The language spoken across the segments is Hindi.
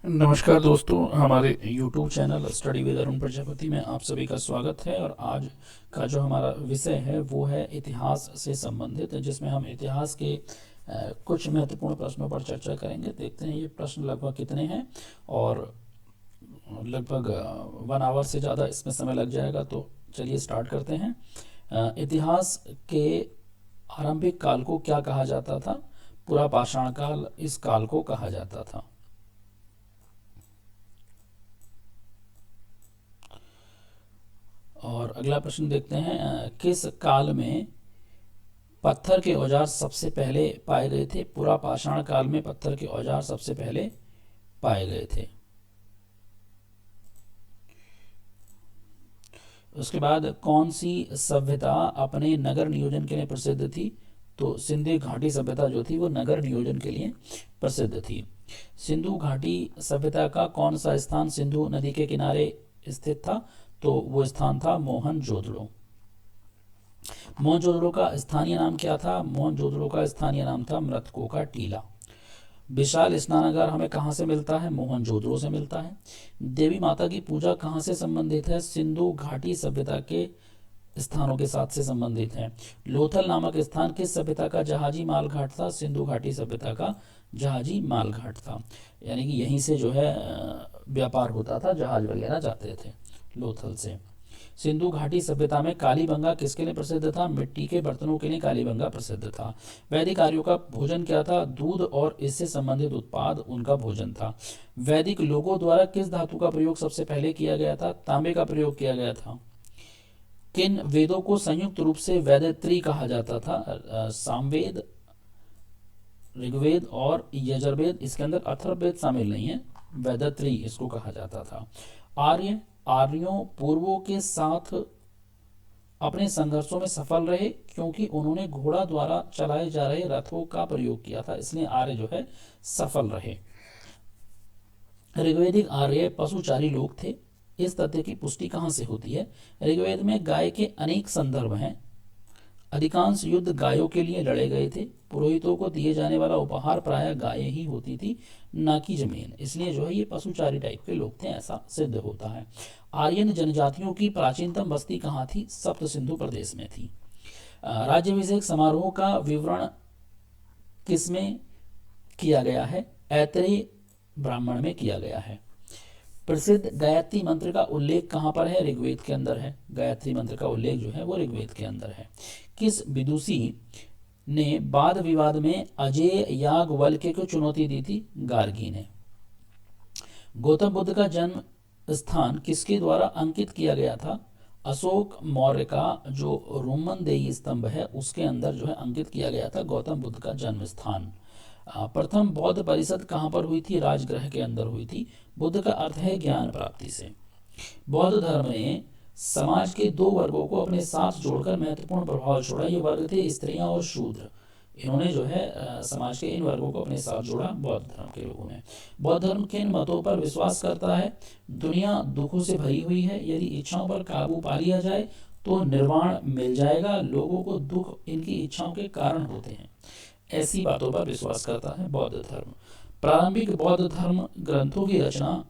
नमस्कार दोस्तों, हमारे YouTube channel study with Arun Prajapati में आप सभी का स्वागत है। और आज का जो हमारा विषय है वो है इतिहास से संबंधित, जिसमें हम इतिहास के कुछ महत्वपूर्ण प्रश्नों पर चर्चा करेंगे। देखते हैं ये प्रश्न लगभग कितने हैं, और लगभग 1 आवर से ज़्यादा इसमें समय लग जाएगा। तो चलिए स्टार्ट करते हैं। इतिहास के आरंभिक काल को क्या कहा जाता था? पूरा पाषाण काल इस काल को कहा जाता था। और अगला प्रश्न देखते हैं, किस काल में पत्थर के औजार सबसे पहले पाए गए थे? पूरा पाषाण काल में पत्थर के औजार सबसे पहले पाए गए थे। उसके बाद कौन सी सभ्यता अपने नगर नियोजन के लिए प्रसिद्ध थी? तो सिंधु घाटी सभ्यता जो थी वो नगर नियोजन के लिए प्रसिद्ध थी। सिंधु घाटी सभ्यता का कौन सा स्थान सिंधु नदी के किनारे स्थित था? तो वो स्थान था मोहनजोदड़ो। मोहनजोदड़ो का स्थानीय नाम क्या था? मोहनजोदड़ो का स्थानीय नाम था मृतकों का टीला। विशाल स्नानागार हमें कहाँ से मिलता है? मोहनजोदड़ो से मिलता है। देवी माता की पूजा कहाँ से संबंधित है? सिंधु घाटी सभ्यता के स्थानों के साथ से संबंधित है। लोथल नामक स्थान किस सभ्यता का जहाजी माल घाट था? सिंधु घाटी सभ्यता का जहाजी माल घाट था। यानी कि यहीं से जो है व्यापार होता था, जहाज वगैरह जाते थे लोथल से। सिंधु घाटी सभ्यता में कालीबंगा किसके लिए प्रसिद्ध था? मिट्टी के बर्तनों के लिए कालीबंगा प्रसिद्ध था। वैदिक आर्यों का भोजन क्या था? दूध और इससे संबंधित उत्पाद उनका भोजन था। वैदिक लोगों द्वारा किस धातु का प्रयोग सबसे पहले किया गया था? तांबे का प्रयोग किया गया था। किन वेदों को संयुक्त रूप से वेदत्री कहा जाता था? सामवेद, ऋग्वेद और यजुर्वेद। इसके अंदर अथर्ववेद शामिल नहीं है, वेदत्री इसको कहा जाता था। आर्यों पूर्वों के साथ अपने संघर्षों में सफल रहे क्योंकि उन्होंने घोड़ा द्वारा चलाए जा रहे रथों का प्रयोग किया था, इसलिए आर्य जो है सफल रहे। ऋग्वेदिक आर्य पशुचारी लोग थे। इस तथ्य की पुष्टि कहाँ से होती है? ऋग्वेद में गाय के अनेक संदर्भ हैं। अधिकांश युद्ध गायों के लिए लड़े गए थे। पुरोहितों को दिए जाने वाला उपहार प्रायः गायें ही होती थी, ना कि जमीन। इसलिए जो है ये पशुचारी टाइप के लोग थे, ऐसा सिद्ध होता है। आर्यन जनजातियों की प्राचीनतम बस्ती कहाँ थी? सप्त सिंधु प्रदेश में थी। राज्याभिषेक समारोह का विवरण किसमें किया गया है? ऐतरेय ब्राह्मण में किया गया है। प्रसिद्ध गायत्री मंत्र का उल्लेख कहाँ पर है? ऋग्वेद के अंदर है। गायत्री मंत्र का उल्लेख जो है वो ऋग्वेद के अंदर है। किस विदुषी ने वाद विवाद में अजेय याज्ञवल्क्य को चुनौती दी थी? गार्गी ने। गौतम बुद्ध का जन्म स्थान किसके द्वारा अंकित किया गया था? अशोक मौर्य का जो रोमनदेही स्तंभ है उसके अंदर जो है अंकित किया गया था गौतम बुद्ध का जन्म स्थान। प्रथम बौद्ध परिषद कहाँ पर हुई थी? राजगृह के अंदर हुई थी। बुद्ध का अर्थ है ज्ञान प्राप्ति से। बौद्ध धर्म ने समाज के 2 वर्गों को अपने साथ जोड़कर महत्वपूर्ण प्रभाव छोड़ा। ये वर्ग थे स्त्रियां और शूद्र। इन्होंने जो है समाज के इन वर्गों को अपने साथ जोड़ा बौद्ध धर्म के लोगों ने। बौद्ध धर्म किन मतों पर विश्वास करता है? दुनिया दुखों से भरी हुई है, यदि इच्छाओं पर काबू पा लिया जाए तो निर्वाण मिल जाएगा, लोगों को दुख इनकी इच्छाओं के कारण होते हैं, ऐसी बातों पर विश्वास करता है बौद्ध धर्म। प्रारंभिक बौद्ध धर्म ग्रंथों की रचना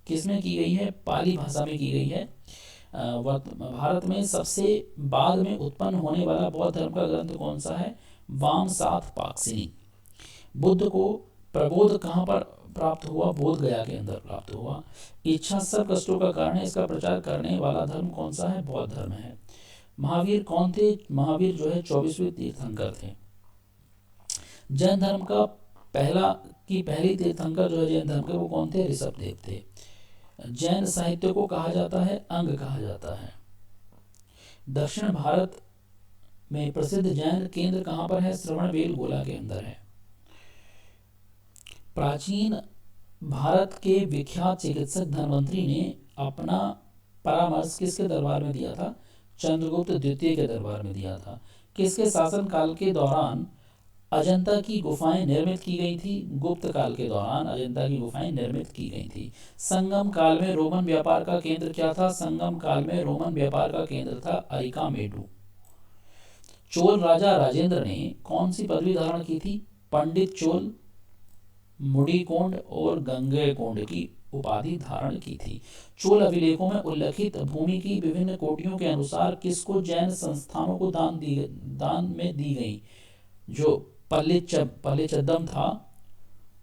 किसमें की गई है? पाली भाषा में की गई है। भारत में सबसे बाद में उत्पन्न होने वाला बौद्ध धर्म का ग्रंथ कौन सा है? वामसात पाक्सिनी। बुद्ध को प्रबोध कहाँ पर प्राप्त हुआ? बोध गया के अंदर प्राप्त हुआ। इच्छा सब कष्टों का कारण है, इसका प्रचार करने वाला धर्म कौन सा है? बौद्ध धर्म है। महावीर कौन थे? महावीर जो है 24वें तीर्थंकर थे। जैन धर्म का पहली तीर्थंकर जो है जैन धर्म के वो कौन थे? ऋषभदेव थे। जैन साहित्य को कहा जाता है अंग कहा जाता है। दक्षिण भारत में प्रसिद्ध जैन केंद्र कहाँ पर है? श्रवणबेलगोला के अंदर है। प्राचीन भारत के विख्यात चिकित्सक धन्वंतरी ने अपना परामर्श किसके दरबार में दिया था? चंद्रगुप्त द्वितीय के दरबार में दिया था। किसके शासन काल के दौरान अजंता की गुफाएं निर्मित की गई थी? गुप्त काल के दौरान अजंता की गुफाएं निर्मित की गई थी। संगम काल में रोमन व्यापार का केंद्र क्या था? संगम काल में रोमन व्यापार का केंद्र था अरिकामेडू। चोल राजा राजेंद्र ने कौन सी पदवी धारण की थी? पंडित चोल मुड़ीकोंड और गंगेकोंड की उपाधि धारण की थी। चोल अभिलेखों में उल्लेखित भूमि की विभिन्न कोटियों के अनुसार किसको जैन संस्थानों को दान में दी गई? जो पल्लीचद्दम था,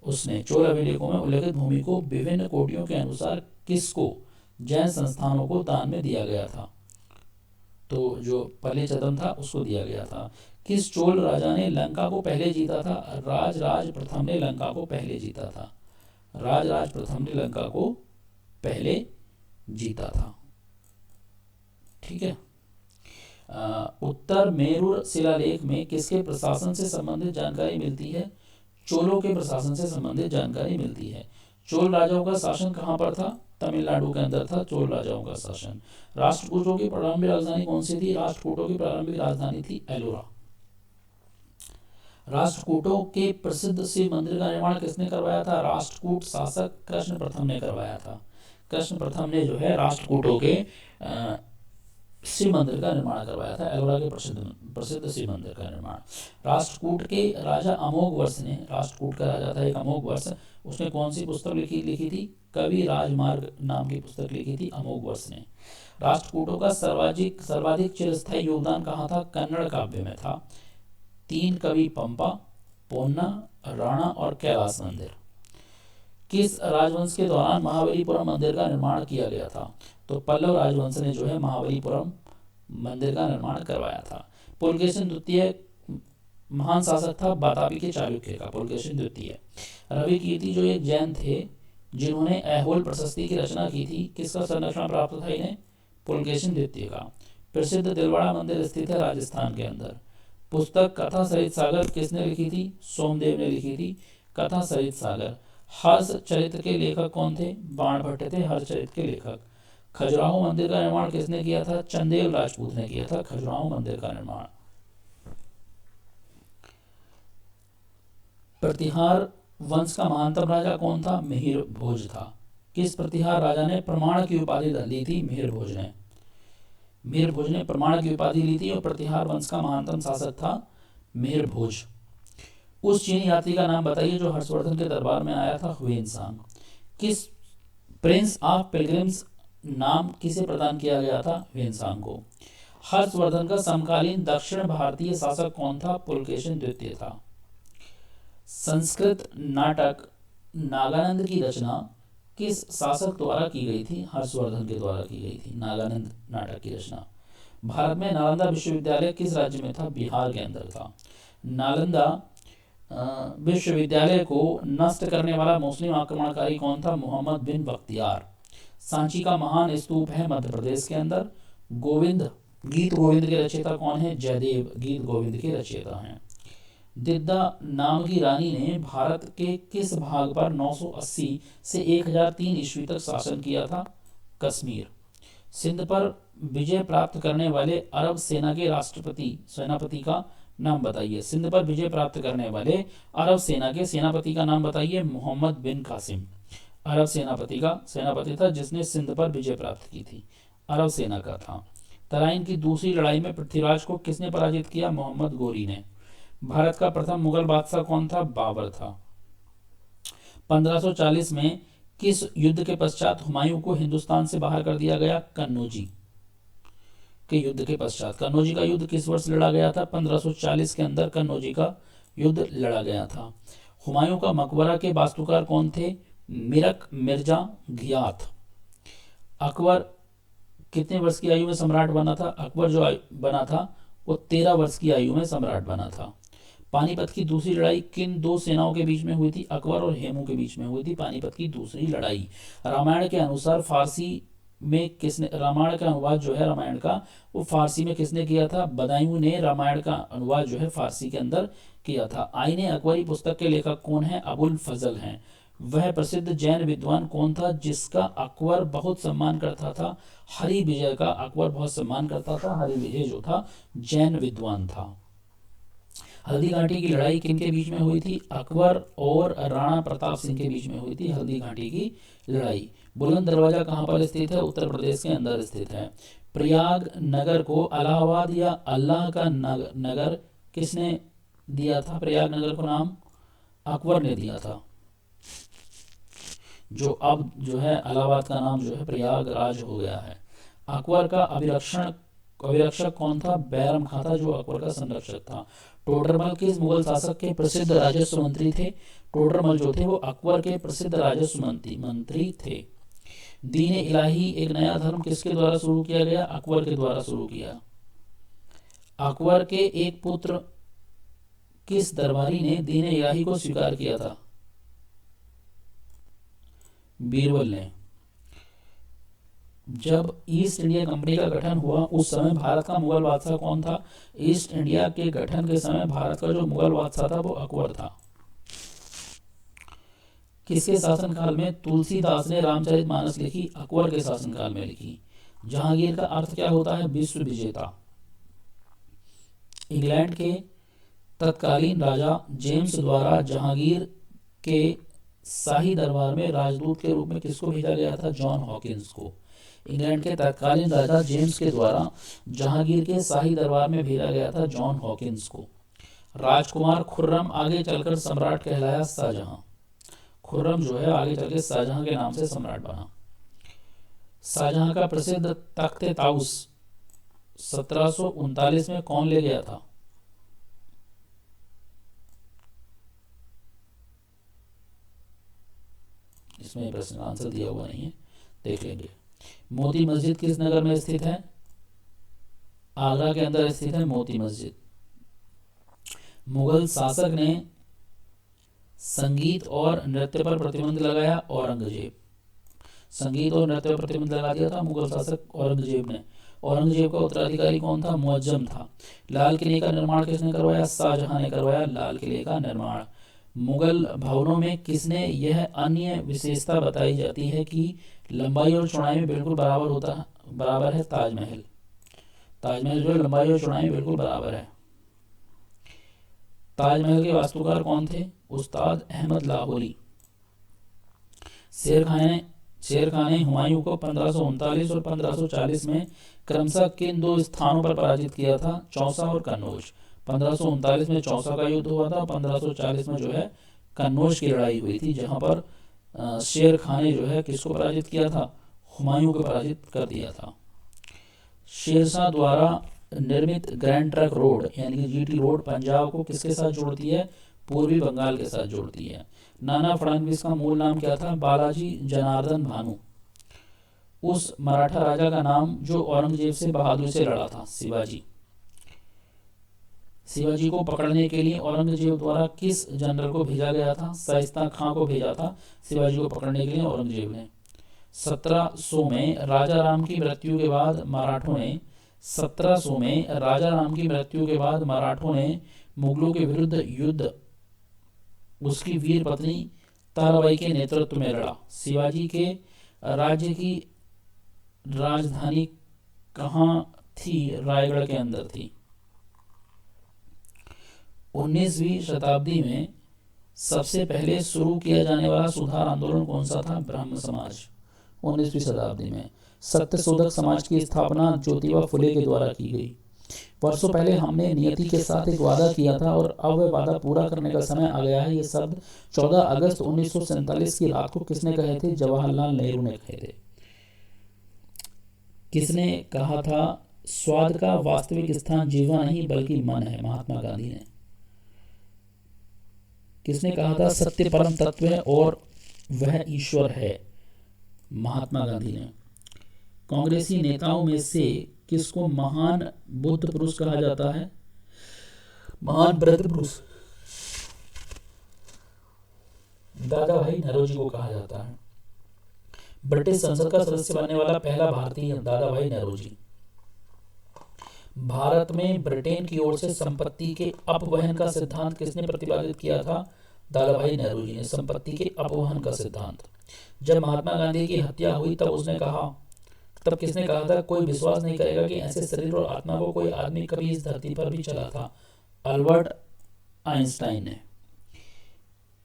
उसने चोल अभिलेखों में उल्लेखित भूमि को विभिन्न कोटियों के अनुसार किसको जैन संस्थानों को दान में दिया गया था? तो जो पल्लीचद्दम था उसको दिया गया था। किस चोल राजा ने लंका को पहले जीता था? राज प्रथम ने लंका को पहले जीता था। राज प्रथम ने लंका को पहले जीता था। ठीक है। उत्तर मेरू शिलालेख में किसके प्रशासन से संबंधित जानकारी मिलती है? चोलों के प्रशासन से संबंधित जानकारी मिलती है। चोल राजाओं का शासन कहाँ पर था? तमिलनाडु के अंदर था चोल राजाओं का शासन। राष्ट्रकूटों की प्रारंभिक राजधानी कौन सी थी? राष्ट्रकूटों की प्रारंभिक राजधानी थी एलोरा। राष्ट्रकूटों के प्रसिद्ध शिव मंदिर का निर्माण किसने करवाया था? राष्ट्रकूट शासक कृष्ण प्रथम ने करवाया था। कृष्ण प्रथम ने जो है राष्ट्रकूटों के शिव मंदिर का निर्माण करवाया था। एलोरा के प्रसिद्ध शिव मंदिर का निर्माण। राष्ट्रकूट के राजा अमोघवर्ष ने, राष्ट्रकूट का राजा था एक अमोघवर्ष, उसने कौन सी पुस्तक लिखी थी? कवि राजमार्ग नाम की पुस्तक लिखी थी अमोघवर्ष ने। राष्ट्रकूटों का सर्वाधिक चिरस्थायी योगदान कहाँ था? कन्नड़ काव्य में था। 3 कवि पंपा, पोन्ना, राणा और कैलास मंदिर। किस राजवंश के दौरान महाबलीपुरम मंदिर का निर्माण किया गया था? तो पल्लव राजवंश ने जो है महाबलीपुरम मंदिर का निर्माण करवाया था। पुलकेशिन द्वितीय महान शासक था वातापी के चालुक्य का, पुलकेशिन द्वितीय। रवि कीर्ति जो एक जैन थे जिन्होंने ऐहोल प्रशस्ति की रचना की थी, किसका संरक्षण प्राप्त था इन्हें? पुलकेशिन द्वितीय का। प्रसिद्ध दिलवाड़ा मंदिर स्थित है राजस्थान के अंदर। पुस्तक कथा सरित सागर किसने लिखी थी? सोमदेव ने लिखी थी कथा सरित सागर। हर्ष चरित्र के लेखक कौन थे? बाणभट्ट थे हर्ष चरित्र के लेखक। खजुराहो मंदिर का निर्माण किसने किया था? चंदेल राजपूत ने किया था खजुराहो मंदिर का निर्माण। प्रतिहार वंश का महानतम राजा कौन था? मिहिर भोज था। किस प्रतिहार राजा ने प्रमाण की उपाधि ली थी? मिहिर भोज ने। मिहिर भोज ने प्रमाण की उपाधि ली थी और प्रतिहार वंश का महानतम शासक था मिहिर भोज। उस चीनी यात्री का नाम बताइए जो हर्षवर्धन के दरबार में आया था? हुएनसांग। किस प्रिंस ऑफ पिलग्रिम्स नाम किसे प्रदान किया गया था? हुएनसांग को। हर्षवर्धन का समकालीन दक्षिण भारतीय शासक कौन था? पुलकेशिन द्वितीय था। संस्कृत नाटक नागानंद की रचना किस शासक द्वारा की गई थी? हर्षवर्धन के द्वारा की गई थी नागानंद नाटक की रचना। भारत में नालंदा विश्वविद्यालय किस राज्य में था? बिहार के अंदर था। नालंदा विश्वविद्यालय को नष्ट करने वाला मुस्लिम आक्रमणकारी कौन था? मोहम्मद बिन बख्तियार। सांची का महान स्तूप है मध्य प्रदेश के अंदर। गीत गोविंद के रचयिता कौन है? जयदेव गीत गोविंद के रचयिता हैं। दिद्दा नाम की रानी ने भारत के किस भाग पर 980 से 1003 ईस्वी तक शासन किया था? कश्मीर। सिंध पर विजय प्राप्त करने वाले अरब सेना के सेनापति का नाम बताइए। सिंध पर विजय प्राप्त करने वाले अरब सेना के सेनापति का नाम बताइए। मोहम्मद बिन कासिम अरब सेनापति था जिसने सिंध पर विजय प्राप्त की थी, अरब सेना का था। तराइन की दूसरी लड़ाई में पृथ्वीराज को किसने पराजित किया? मोहम्मद गोरी ने। भारत का प्रथम मुगल बादशाह कौन था? बाबर था। 1540 में किस युद्ध के पश्चात हुमायूं को हिंदुस्तान से बाहर कर दिया गया? कन्नौजी के युद्ध के पश्चात। कन्नौजी का युद्ध किस वर्ष लड़ा गया था? 1540 के अंदर कन्नौजी का युद्ध लड़ा गया था। हुमायूं का मकबरा के वास्तुकार कौन थे? मिरक मिर्जा घियाथ। अकबर कितने वर्ष की आयु में सम्राट बना था? अकबर जो बना था वो 13 वर्ष की आयु में सम्राट बना था। पानीपत की दूसरी लड़ाई किन 2 सेनाओं के बीच में हुई थी? अकबर और हेमू के बीच में हुई थी पानीपत की दूसरी लड़ाई। रामायण के अनुसार फारसी में किसने, रामायण का अनुवाद जो है रामायण का वो फारसी में किसने किया था? बदायूं ने रामायण का अनुवाद जो है फारसी के अंदर किया था। आईने अकबरी पुस्तक के लेखक कौन है? अबुल फजल हैं। वह प्रसिद्ध जैन विद्वान कौन था जिसका अकबर बहुत सम्मान करता था? हरि विजय का अकबर बहुत सम्मान करता था। हरि विजय जो था जैन विद्वान था। हल्दी घाटी की लड़ाई किन के बीच में हुई थी? अकबर और राणा प्रताप सिंह के बीच में हुई थी हल्दी घाटी की लड़ाई। बुलंद दरवाजा कहाँ पर स्थित है? उत्तर प्रदेश के अंदर स्थित है। प्रयाग नगर को इलाहाबाद या अल्लाह का नगर किसने दिया था? प्रयाग नगर को नाम अकबर ने दिया था। जो अब जो है इलाहाबाद का नाम जो है प्रयागराज हो गया है। अकबर का अभिरक्षक कौन था? बैरम खां था, जो अकबर का संरक्षक था। टोडरमल किस मुगल शासक के प्रसिद्ध राजस्व मंत्री थे? टोडरमल जो थे वो अकबर के प्रसिद्ध राजस्व मंत्री थे। दीन इलाही एक नया धर्म किसके द्वारा शुरू किया गया? अकबर के द्वारा शुरू किया। अकबर के एक पुत्र किस दरबारी ने दीन इलाही को स्वीकार किया था? बीरबल ने। जब ईस्ट इंडिया कंपनी का गठन हुआ उस समय भारत का मुगल बादशाह कौन था? ईस्ट इंडिया के गठन के समय भारत का जो मुगल बादशाह था वो अकबर था। किसके शासनकाल में तुलसीदास ने रामचरितमानस लिखी? अकबर के शासनकाल में लिखी। जहांगीर का अर्थ क्या होता है? विश्व विजेता। इंग्लैंड के तत्कालीन राजा जेम्स द्वारा जहांगीर के शाही दरबार में राजदूत के रूप में किसको भेजा गया था? जॉन हॉकिंस को। इंग्लैंड के तत्कालीन राजा जेम्स के द्वारा जहांगीर के शाही दरबार में भेजा गया था जॉन हॉकिंस को। राजकुमार खुर्रम आगे चलकर सम्राट कहलाया शाहजहां। खुर्रम जो है आगे चलकर शाहजहां के नाम से सम्राट बना। शाहजहां का प्रसिद्ध तख्ते ताउस 1739 में कौन ले गया था? इसमें प्रश्न का आंसर दिया हुआ नहीं है, देख लेंगे। मोती मस्जिद किस नगर में स्थित है? आगरा के अंदर स्थित है मोती मस्जिद। मुगल शासक ने संगीत और नृत्य पर प्रतिबंध लगाया? औरंगजेब। संगीत और नृत्य पर प्रतिबंध लगा दिया था मुगल शासक औरंगजेब ने। औरंगजेब का उत्तराधिकारी कौन था? मुअज्जम था। लाल किले का निर्माण किसने करवाया? शाहजहां ने करवाया लाल किले का निर्माण। मुगल भवनों में किसने यह अन्य विशेषता बताई जाती है कि लंबाई और चौड़ाई में बिल्कुल बराबर है? ताजमहल। ताजमहल जो लंबाई और चौड़ाई में बिल्कुल बराबर है। ताजमहल के वास्तुकार कौन थे? उस्ताद अहमद लाहौरी। शेर खान ने हुमायूं को 1539 और 1540 में क्रमशः किन दो स्थानों पर पराजित किया था? चौसा और कन्नौज। 1539 में चौसा का युद्ध हुआ था और 1540 में जो है कन्नौज की लड़ाई हुई थी, जहां पर शेर खान ने जो है किसको पराजित किया था? हुमायूं को पराजित कर दिया था। शेरशाह द्वारा निर्मित ग्रैंड ट्रंक रोड यानी कि जीटी रोड पंजाब को किसके साथ जोड़ती है? पूर्वी बंगाल के साथ जोड़ती है। नाना फडणवीस का मूल नाम क्या था? बालाजी जनार्दन भानु। उस मराठा राजा का नाम जो औरंगजेब से बहादुरी से लड़ा था? शिवाजी। शिवाजी को पकड़ने के लिए औरंगजेब द्वारा किस जनरल को भेजा गया था? शाइस्ता खां को भेजा था शिवाजी को पकड़ने के लिए औरंगजेब ने। 1700 में राजा राम की मृत्यु के बाद मराठों ने मुगलों के विरुद्ध युद्ध उसकी वीर पत्नी ताराबाई के नेतृत्व में लड़ा। शिवाजी के राज्य की राजधानी कहाँ थी? रायगढ़ के अंदर थी। 19वीं शताब्दी में सबसे पहले शुरू किया जाने वाला सुधार आंदोलन कौन सा था? ब्राह्म समाज। 19वीं शताब्दी में सत्यशोधक समाज की स्थापना ज्योतिबा फुले के द्वारा की गई। वर्षों पहले हमने नियति के साथ एक वादा किया था और अब वह वादा पूरा करने का समय आ गया है। ये शब्द 14 अगस्त 1947 की रात को किसने कहे थे? जवाहरलाल नेहरू ने कहे थे। किसने कहा था स्वाद का वास्तविक स्थान जीवा नहीं बल्कि मन है? महात्मा गांधी ने। किसने कहा था सत्य परम तत्व है और वह ईश्वर है? महात्मा गांधी ने। कांग्रेसी नेताओं में से किसको महान बुद्ध पुरुष कहा जाता है? महान वृद्ध पुरुष दादा भाई नौरोजी को कहा जाता है। ब्रिटिश संसद का सदस्य बनने वाला पहला भारतीय दादा भाई नौरोजी। भारत में ब्रिटेन की ओर से संपत्ति के अपवहन का सिद्धांत किसने प्रतिपादित किया था? दादा भाई नौरोजी ने। संपत्ति के अपवहन का सिद्धांत। जब महात्मा गांधी की हत्या हुई तब किसने कहा था कोई विश्वास नहीं करेगा कि ऐसे शरीर और आत्मा को कोई आदमी कभी इस धरती पर भी चला था? अल्बर्ट आइंस्टाइन ने।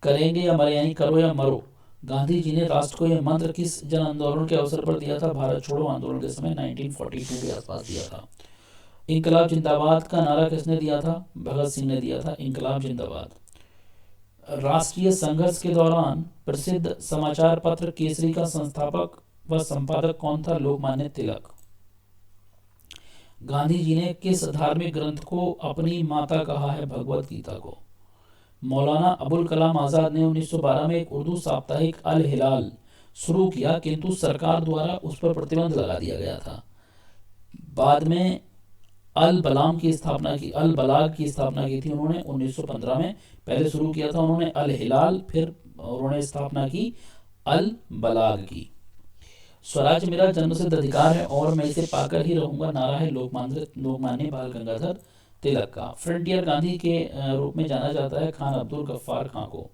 करेंगे या मरे यानी करो या मरो, गांधी जी ने राष्ट्र को यह मंत्र किस जन आंदोलन के अवसर पर दिया था? भारत छोड़ो आंदोलन के समय 1942 के आसपास दिया था। इनकलाब जिंदाबाद का नारा किसने दिया था? भगत सिंह ने दिया था इनकलाब जिंदाबाद। राष्ट्रीय संघर्ष के दौरान प्रसिद्ध समाचार पत्र केसरी का संस्थापक व संपादक कौन था? लोकमान्य तिलक। गांधी जी ने किस धार्मिक ग्रंथ को अपनी माता कहा है? भगवत गीता को। मौलाना अबुल कलाम आजाद ने 1912 में एक उर्दू साप्ताहिक अल हिलाल शुरू किया, किंतु सरकार द्वारा उस पर प्रतिबंध लगा दिया गया था। बाद में अल बलाग की स्थापना की थी उन्होंने 1915 में। पहले शुरू किया था उन्होंने अल हिलाल, फिर उन्होंने स्थापना की अल बलाग की। स्वराज मेरा जन्मसिद्ध अधिकार है और मैं इसे पाकर ही रहूंगा, नारा है लोकमान्य बाल गंगाधर तिलक का। फ्रंटियर गांधी के रूप में जाना जाता है खान अब्दुल गफ्फार खां को।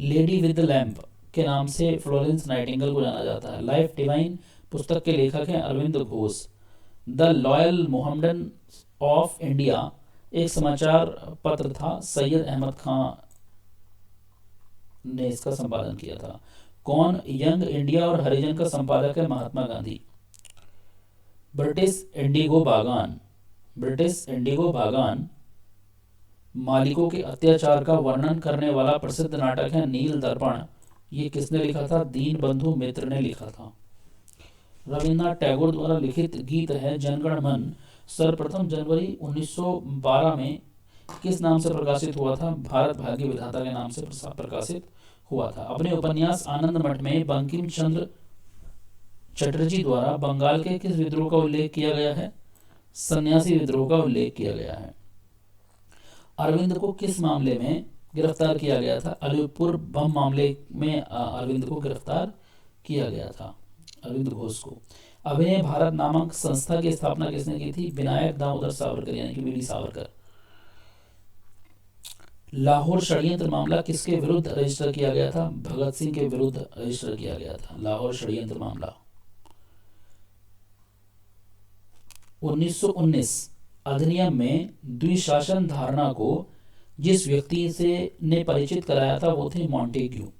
लेडी विद द लैंप के नाम से फ्लोरेंस नाइटिंगेल को जाना जाता है। लाइफ डिवाइन पुस्तक के लेखक हैं Arvind Ghosh. The loyal Mohammedan of India एक समाचार पत्र था, सैयद अहमद खां ने इसका संपादन किया था। कौन यंग इंडिया और हरिजन का संपादक है? महात्मा गांधी। ब्रिटिश इंडिगो बागान मालिकों के अत्याचार का वर्णन करने वाला प्रसिद्ध नाटक है नील दर्पण। ये किसने लिखा था? दीन बंधु मित्र ने लिखा था। रविन्द्रनाथ टैगोर द्वारा लिखित गीत है जनगण मन सर्वप्रथम जनवरी 1912 में किस नाम से प्रकाशित हुआ था? भारत भाग्य विधाता के नाम से प्रकाशित हुआ था। अपने उपन्यास आनंद मठ में बंकिम चंद्र चटर्जी द्वारा बंगाल के किस विद्रोह का उल्लेख किया गया है? सन्यासी विद्रोह का उल्लेख किया गया है। अरविंद को किस मामले में गिरफ्तार किया गया था? अलीपुर बम मामले में अरविंद को गिरफ्तार किया गया था, अरविंद घोष को। अभिनय भारत नामक संस्था की स्थापना किसने की थी? विनायक दामोदर सावरकर यानी कि वीडी सावरकर। लाहौर षड्यंत्र मामला किसके विरुद्ध रजिस्टर किया गया था? भगत सिंह के विरुद्ध रजिस्टर किया गया था लाहौर षड्यंत्र मामला। 1919 अधिनियम में द्विशासन धारणा को जिस व्यक्ति से ने परिचित कराया था वो थे मॉन्टेग्यू।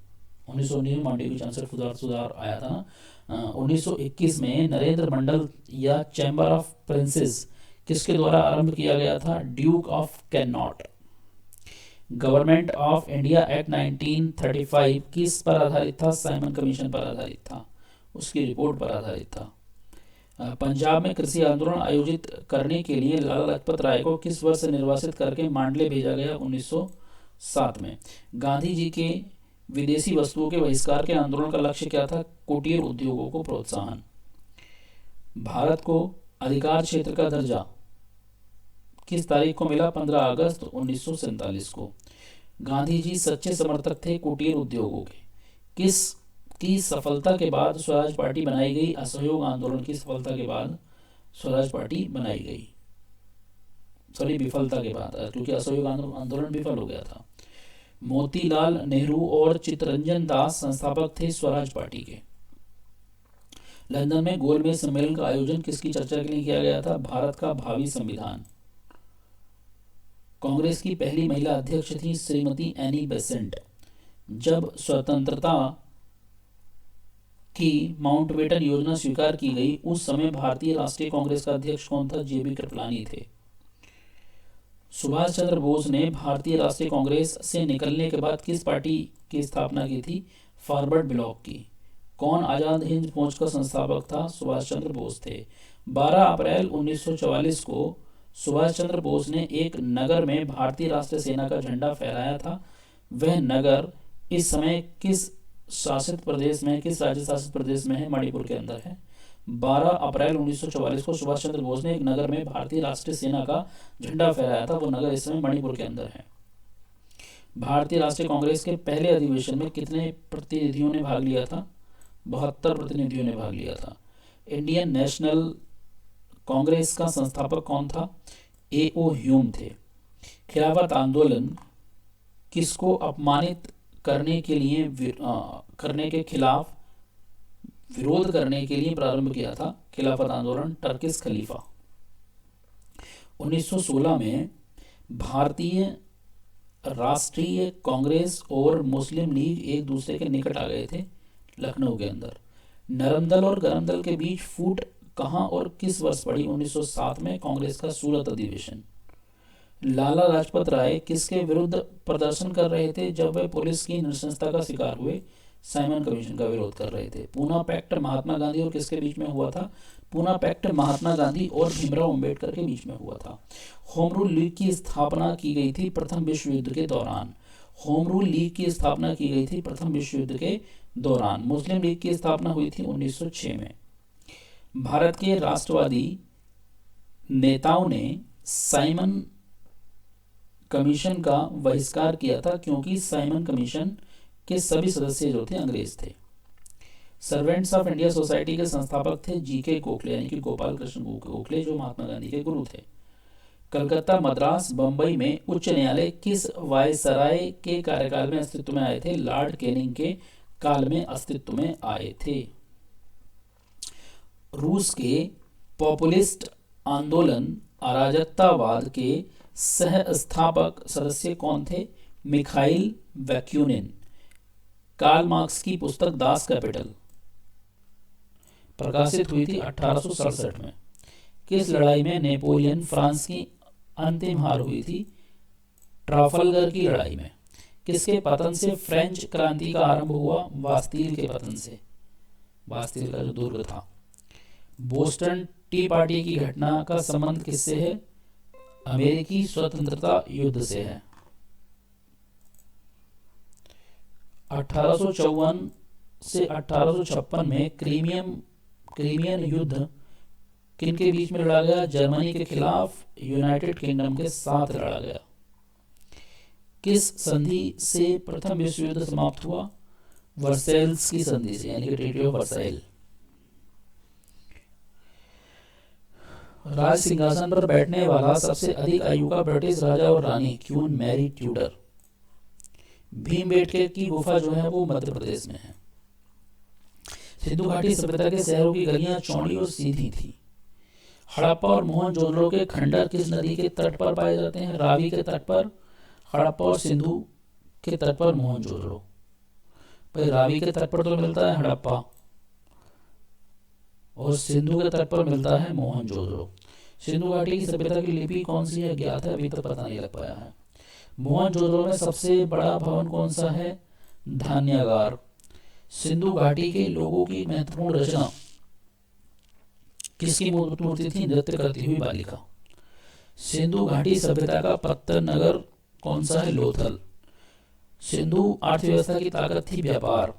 1919 में मॉन्टेग्यू चांसलर सुधार आया था ना। 1921 में नरेंद्र मंडल या चैम्बर ऑफ प्रिंसेस किसके द्वारा आरंभ किया गया था? Duke of cannot. Government of India act 1935 किस पर आधारित था? साइमन कमीशन पर आधारित था, उसकी रिपोर्ट पर आधारित था। पंजाब में कृषि आंदोलन आयोजित करने के लिए लाला लाजपत राय को किस वर्ष निर्वासित करके मांडले भेजा गया? 1907 में। गांधी जी के विदेशी वस्तुओं के बहिष्कार के आंदोलन का लक्ष्य क्या था? कुटीर उद्योगों को प्रोत्साहन। भारत को अधिकार क्षेत्र का दर्जा किस तारीख को मिला? 15 अगस्त 1947 को। गांधी जी सच्चे समर्थक थे कुटीर उद्योगों के। किस की सफलता के बाद स्वराज पार्टी बनाई गई? असहयोग आंदोलन की सफलता के बाद स्वराज पार्टी बनाई गई, विफलता के बाद, क्योंकि असहयोग आंदोलन विफल हो गया था। मोतीलाल नेहरू और चित्तरंजन दास संस्थापक थे स्वराज पार्टी के। लंदन में गोलमेज सम्मेलन का आयोजन किसकी चर्चा के लिए किया गया था? भारत का भावी संविधान। कांग्रेस की पहली महिला अध्यक्ष थी श्रीमती एनी बेसेंट। जब स्वतंत्रता की माउंटबेटन योजना स्वीकार की गई उस समय भारतीय राष्ट्रीय कांग्रेस का अध्यक्ष कौन था? जेबी कृपलानी थे। सुभाष चंद्र बोस ने भारतीय राष्ट्रीय कांग्रेस से निकलने के बाद किस पार्टी की स्थापना की थी? फॉरवर्ड ब्लॉक की। कौन आजाद हिंद फौज का संस्थापक था? सुभाष चंद्र बोस थे। 12 अप्रैल 1944 को सुभाष चंद्र बोस ने एक नगर में भारतीय राष्ट्रीय सेना का झंडा फहराया था। वह नगर इस समय किस राज्य शासित प्रदेश में है? मणिपुर के अंदर है। 12 अप्रैल 1944 को सुभाष चंद्र बोस ने एक नगर में भारतीय राष्ट्रीय सेना का झंडा फहराया था। वो नगर इस समय मणिपुर के अंदर है। भारतीय राष्ट्रीय कांग्रेस के पहले अधिवेशन में कितने प्रतिनिधियों ने भाग लिया था? 72 प्रतिनिधियों ने भाग लिया था। इंडियन नेशनल कांग्रेस का संस्थापक कौन था? A.O. ह्यूम थे। खिलाफत आंदोलन किसको अपमानित करने के खिलाफ विरोध करने के लिए प्रारंभ किया था? खिलाफत आंदोलन टर्किश खलीफा। 1916 में भारतीय राष्ट्रीय कांग्रेस और मुस्लिम लीग एक दूसरे के निकट आ गए थे लखनऊ के अंदर। नरम दल और गरम दल के बीच फूट कहां और किस वर्ष पड़ी? 1907 में कांग्रेस का सूरत अधिवेशन। लाला लाजपत राय किसके विरुद्ध प्रदर्शन कर रहे थे जब वे पुलिस की नृशंसता का शिकार हुए? साइमन कमीशन का विरोध कर रहे थे। पूना पैक्ट महात्मा गांधी और किसके बीच में हुआ था? पूना पैक्ट महात्मा गांधी और भीमराव अंबेडकर के बीच में हुआ था। होम रूल लीग की स्थापना की गई थी प्रथम विश्व युद्ध के दौरान। होम रूल लीग की स्थापना की गई थी प्रथम विश्व युद्ध के दौरान। मुस्लिम लीग की स्थापना हुई थी 1906 में। भारत के राष्ट्रवादी नेताओं ने साइमन कमीशन का बहिष्कार किया था क्योंकि साइमन कमीशन के सभी सदस्य जो थे अंग्रेज थे। सर्वेंट्स ऑफ इंडिया सोसाइटी के संस्थापक थे जीके गोखले, यानी कि गोपाल कृष्ण गोखले, जो महात्मा गांधी के गुरु थे। कलकत्ता, मद्रास, बंबई में उच्च न्यायालय किस वायसराय के कार्यकाल में अस्तित्व में आए थे? लॉर्ड कैनिंग के काल में अस्तित्व में आए थे। रूस के पॉपुलिस्ट आंदोलन अराजकतावाद के सह स्थापक सदस्य कौन थे? मिखाइल वैक्यूनिन। कार्ल मार्क्स की पुस्तक दास कैपिटल प्रकाशित हुई थी 1867 में। किस लड़ाई में नेपोलियन फ्रांस की अंतिम हार हुई थी? ट्राफलगर की लड़ाई में। किसके पतन से फ्रेंच क्रांति का आरंभ हुआ? बास्तील के पतन से। बास्तील का जो दुर्ग था। बोस्टन टी पार्टी की घटना का संबंध किससे है? अमेरिकी स्वतंत्रता युद्ध से है। 1854 से 1856 में क्रीमियन युद्ध किनके बीच में लड़ा गया? जर्मनी के खिलाफ यूनाइटेड किंगडम के साथ लड़ा गया। किस संधि से प्रथम विश्व युद्ध समाप्त हुआ? वर्सेल्स की संधि से, यानी कि ट्रीटी ऑफ वर्साइल। राज सिंहासन पर बैठने वाला सबसे अधिक आयु का ब्रिटिश राजा और रानी क्वीन मैरी ट्यूडर। भीमबेटके की गुफा जो है वो मध्य प्रदेश में है। सिंधु घाटी सभ्यता के शहरों की गलियां चौड़ी और सीधी थी। हड़प्पा और मोहनजोदड़ो के खंडर किस नदी के तट पर पाए जाते हैं? रावी के तट पर हड़प्पा और सिंधु के तट पर मोहनजोदड़ो। भाई रावी के तट पर तो मिलता है हड़प्पा और सिंधु के तट पर मिलता है मोहनजोदड़ो। सिंधु घाटी की सभ्यता की लिपि कौन सी है? ज्ञात है, अभी तक पता नहीं लग पाया है। मोहनजोदड़ो में सबसे बड़ा भवन कौन सा है? धान्यागार। सिंधु घाटी के लोगों की महत्वपूर्ण रचना किसकी मूर्ति थी? नृत्य करती हुई बालिका। सिंधु घाटी सभ्यता का पत्तन नगर कौन सा है? लोथल। सिंधु अर्थव्यवस्था की ताकत थी व्यापार।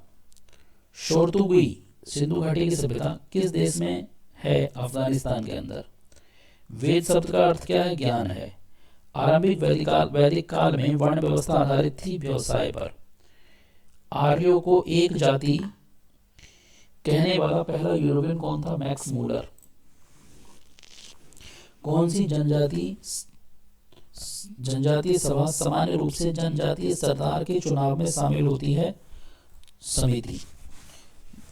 शोरतुगुई सिंधु घाटी की सभ्यता किस देश में है? अफगानिस्तान के अंदर। वेद शब्द का अर्थ क्या है? ज्ञान है। आरंभिक वैदिक काल में वर्ण व्यवस्था आधारित थी व्यवसाय पर। आर्यों को एक जाति कहने वाला पहला यूरोपियन कौन था? Max Muller. कौन सी जनजातीय सभा सामान्य रूप से जनजातीय सरदार के चुनाव में शामिल होती है? समिति।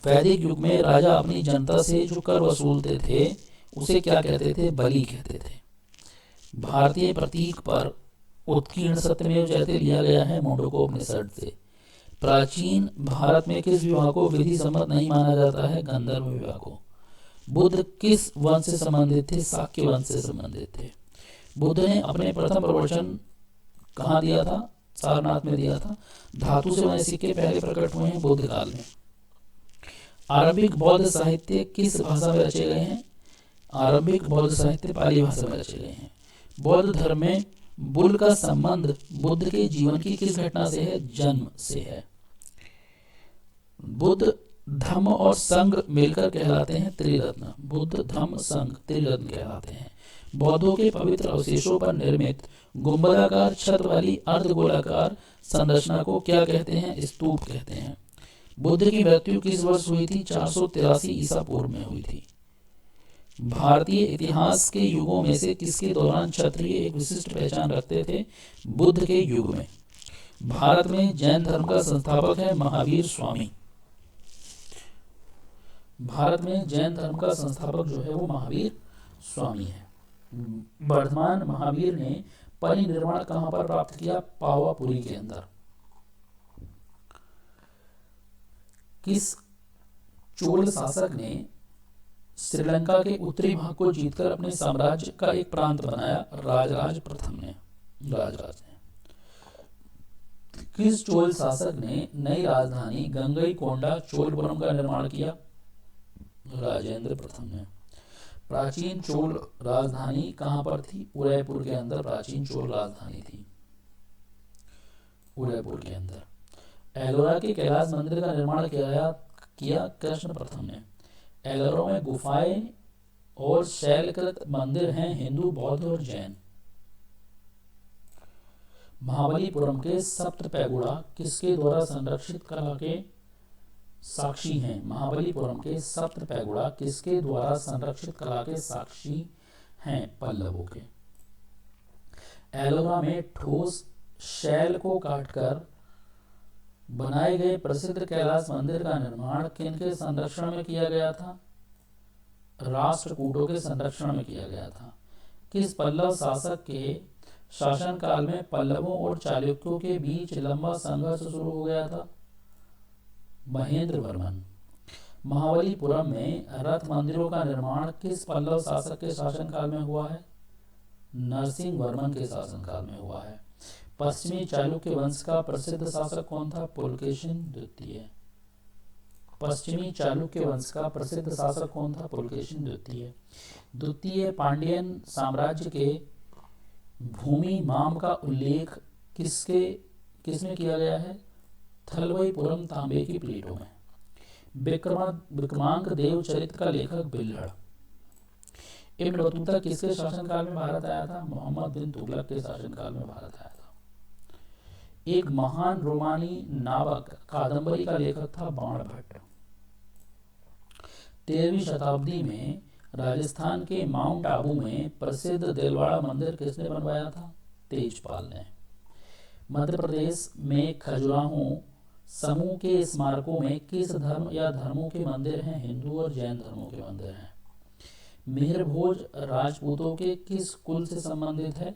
वैदिक युग में राजा अपनी जनता से जो कर वसूलते थे उसे क्या कहते थे? बलि कहते थे। भारतीय प्रतीक पर उत्कीर्ण सत्यमेव जयते लिया गया है मुंडकोपनिषद से। प्राचीन भारत में किस विवाह को विधि सम्मत नहीं माना जाता है? गंधर्व विवाह को। बुद्ध किस वंश से संबंधित थे? शाक्य वंश से संबंधित थे। बुद्ध ने अपने प्रथम प्रवचन कहाँ दिया था? सारनाथ में दिया था। धातु से बने सिक्के पहले प्रकट हुए हैं बुद्ध काल में। आरंभिक बौद्ध साहित्य किस भाषा में रचे गए हैं? आरंभिक बौद्ध साहित्य पाली भाषा में रचे गए हैं। बौद्ध धर्म में बुल का संबंध बुद्ध के जीवन की किस घटना से है? जन्म से है। बुद्ध धम्म और संघ मिलकर कहलाते हैं त्रिरत्न। बुद्ध धम्म संघ त्रिरत्न कहलाते हैं। बौद्धों के पवित्र अवशेषों पर निर्मित गुंबदाकार छत वाली अर्धगोलाकार संरचना को क्या कहते हैं? स्तूप कहते हैं। बुद्ध की मृत्यु किस वर्ष हुई थी? 483 ईसा पूर्व में हुई थी। भारतीय इतिहास के युगों में से किसके दौरान क्षत्रिय एक विशिष्ट पहचान रखते थे? बुद्ध के युग में। भारत में जैन धर्म का संस्थापक है महावीर स्वामी। भारत में जैन धर्म का संस्थापक जो है वो महावीर स्वामी है। वर्धमान महावीर ने परिनिर्वाण कहां पर प्राप्त किया? पावापुरी के अंदर। किस चोल शासक ने श्रीलंका के उत्तरी भाग को जीतकर अपने साम्राज्य का एक प्रांत बनाया? राजराज प्रथम ने। राजराज ने। किस चोल शासक ने नई राजधानी गंगईकोंडा चोलपुरम का निर्माण किया? राजेंद्र प्रथम ने। प्राचीन चोल राजधानी कहाँ पर थी? उदयपुर के अंदर प्राचीन चोल राजधानी थी, उदयपुर के अंदर। एलोरा के कैलाश मंदिर का निर्माण किया कृष्ण प्रथम ने। एलोरा में गुफाएं और शैलकृत मंदिर हैं हिंदू, बौद्ध और जैन। महाबलीपुरम के सप्त पैगोड़ा किसके द्वारा संरक्षित कला के साक्षी हैं? महाबलीपुरम के सप्त पैगोड़ा किसके द्वारा संरक्षित कला के साक्षी हैं? पल्लवों के। एलोरा में ठोस शैल को काटकर बनाए गए प्रसिद्ध कैलाश मंदिर का निर्माण किनके संरक्षण में किया गया था? राष्ट्रकूटों के संरक्षण में किया गया था। किस पल्लव शासक के शासनकाल में पल्लवों और चालुक्यों के बीच लंबा संघर्ष शुरू हो गया था? महेंद्र वर्मन। महाबलीपुरम में रथ मंदिरों का निर्माण किस पल्लव शासक के शासनकाल में हुआ है? नरसिंह वर्मन के शासनकाल में हुआ है। पश्चिमी चालुक्य वंश का प्रसिद्ध शासक कौन था? पुलकेशिन द्वितीय। पश्चिमी चालुक्य वंश का प्रसिद्ध शासक कौन था? पुलकेशिन द्वितीय। द्वितीय पांड्यन साम्राज्य के भूमि माम का उल्लेख किसमें किया गया है? थलवईपुरम तांबे की प्लेटों में। विक्रमांक देव चरित्र का लेखक बिल्हड़। इब्न बतूता किसके शासनकाल में भारत आया था? मोहम्मद बिन तुगलक के शासनकाल में भारत आया था। एक महान रोमानी नावक कादंबरी का लेखक था बाणभट्ट। 13वीं शताब्दी में राजस्थान के माउंट आबू में प्रसिद्ध दिलवाड़ा मंदिर किसने बनवाया था? तेजपाल ने। मध्य प्रदेश में खजुराहो समूह के स्मारकों में किस धर्म या धर्मों के मंदिर हैं? हिंदू और जैन धर्मों के मंदिर हैं। मिहिर भोज राजपूतों के किस कुल से संबंधित है?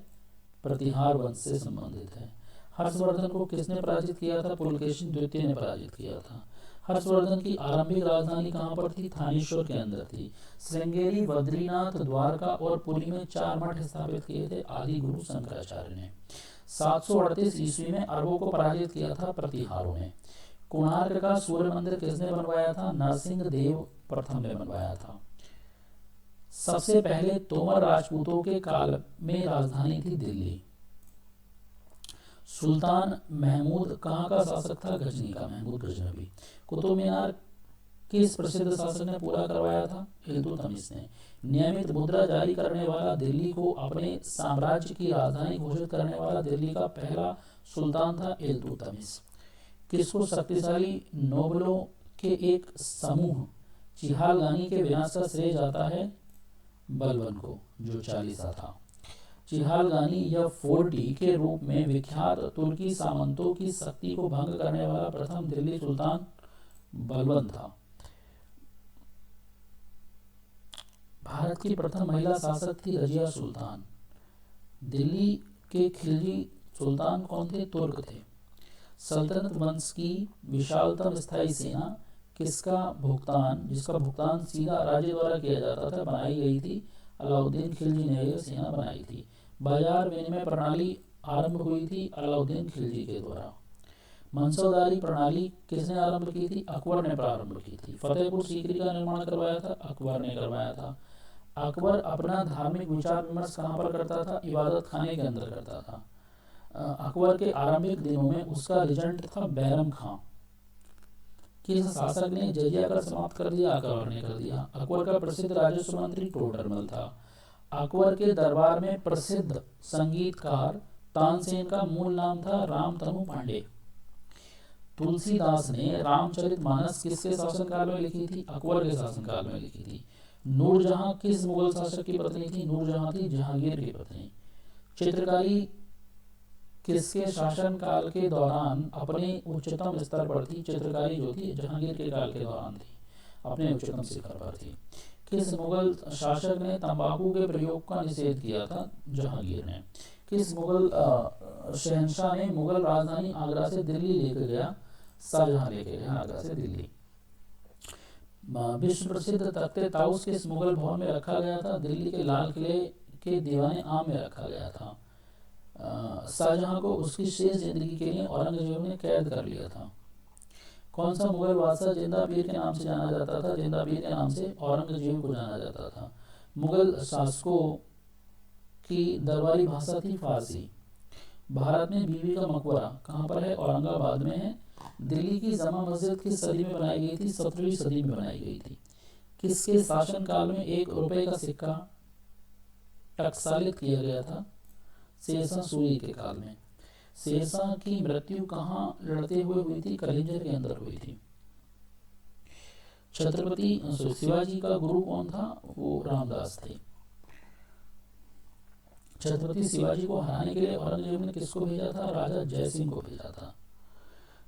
प्रतिहार वंश से संबंधित है। हर्षवर्धन को किसने पराजित किया था? पुलकेशिन द्वितीय ने पराजित किया था। हर्षवर्धन की आरंभिक राजधानी कहाँ पर थी? थानेश्वर के अंदर थी। श्रृंगेरी, बद्रीनाथ, द्वारका और पुरी में 4 मठ स्थापित किए थे आदि गुरु शंकराचार्य ने। 738 ईस्वी में अरबों को पराजित किया था प्रतिहारों ने। कोणार्क का सूर्य मंदिर किसने बनवाया था? नरसिंह देव प्रथम ने बनवाया था। सबसे पहले तोमर राजपूतों के काल में राजधानी थी दिल्ली। सुल्तान महमूद कहाँ का शासक था? गजनी का, महमूद गजनवी। कुतुब मीनार किस प्रसिद्ध शासक ने पूरा करवाया था? इल्तुतमिश ने। नियमित मुद्रा जारी करने वाला, दिल्ली को अपने साम्राज्य की राजधानी घोषित करने वाला दिल्ली का पहला सुल्तान था इल्तुतमिश। किसको शक्तिशाली नोबलों के एक समूह चिहालगानी के विनाश का श्रेय जाता है? बलबन को, जो चालीसा था। चिहालगानी या फोर्टी के रूप में विख्यात तुर्की सामंतों की शक्ति को भंग करने वाला प्रथम दिल्ली सुल्तान बलबन था। भारत की प्रथम महिला शासक थी रजिया सुल्तान। दिल्ली के खिलजी सुल्तान कौन थे? तुर्क थे। सल्तनत वंश की विशालतम स्थायी सेना जिसका भुगतान सीधा राज्य द्वारा किया जाता था, बनाई गई थी? अलाउद्दीन खिलजी ने यह सेना बनाई थी। बाजार विनिमय प्रणाली आरंभ हुई थी अलाउद्दीन खिलजी के द्वारा। मंसौदारी प्रणाली किसने आरंभ की थी? अकबर ने प्रारंभ की थी। फतेहपुर सीकरी का निर्माण करवाया था? अकबर ने करवाया था। अकबर अपना धार्मिक विचार विमर्श कहाँ पर करता था? इबादत खाने के अंदर करता था। अकबर के आरंभिक दिनों में उसका रिजेंट था बैरम खां। किस शासक ने जजिया कर समाप्त कर दिया? अकबर ने कर दिया। अकबर का प्रसिद्ध राजस्व मंत्री टोडरमल था। अकबर के दरबार में प्रसिद्ध संगीतकार तानसेन का मूल नाम था रामतनु पांडे। तुलसीदास ने रामचरितमानस किसके शासनकाल में लिखी थी? अकबर के शासनकाल में लिखी थी। नूरजहां किस मुगल शासक की पत्नी थी? नूरजहां थी जहांगीर की पत्नी। चित्रकारी किसके शासनकाल के दौरान अपने उच्चतम स्तर पर थी? चित्रकारी जो थी जहांगीर के काल के दौरान थी, अपने उच्चतम शिखर पर थी। किस मुगल शासक ने तंबाकू के प्रयोग का निषेध किया था? जहांगीर ने। किस मुगल शहंशाह ने मुगल राजधानी आगरा से दिल्ली लेकर गया? शाहजहां लेके गया आगरा से दिल्ली। विश्व प्रसिद्ध तख्ते ताउस किस मुगल भवन में रखा गया था? दिल्ली के लाल किले के दीवाने आम में रखा गया था। शाहजहां को उसकी शेष जिंदगी के लिए औरंगजेब ने कैद कर लिया था। कौन सा मुगल बादशाह जिंदा पीर के नाम से जाना जाता था? जिंदा पीर के नाम से औरंगजेब को जाना जाता था। मुगल शासकों की दरबारी भाषा थी फारसी। भारत में बीबी का मकबरा कहाँ पर है? औरंगाबाद में है। दिल्ली की जमा मस्जिद किस सदी में बनाई गई थी? 17वीं सदी में बनाई गई थी। किसके शासनकाल में 1 रुपए का सिक्का टकसालित किया गया था? शेरशाह सूरी के काल में। शेरशाह की मृत्यु कहाँ लड़ते हुए हुई थी? कलिंजर के अंदर हुई थी। छत्रपति शिवाजी का गुरु कौन था? वो रामदास थे। छत्रपति शिवाजी को हराने के लिए औरंगजेब ने किसको भेजा था? राजा जयसिंह को भेजा था।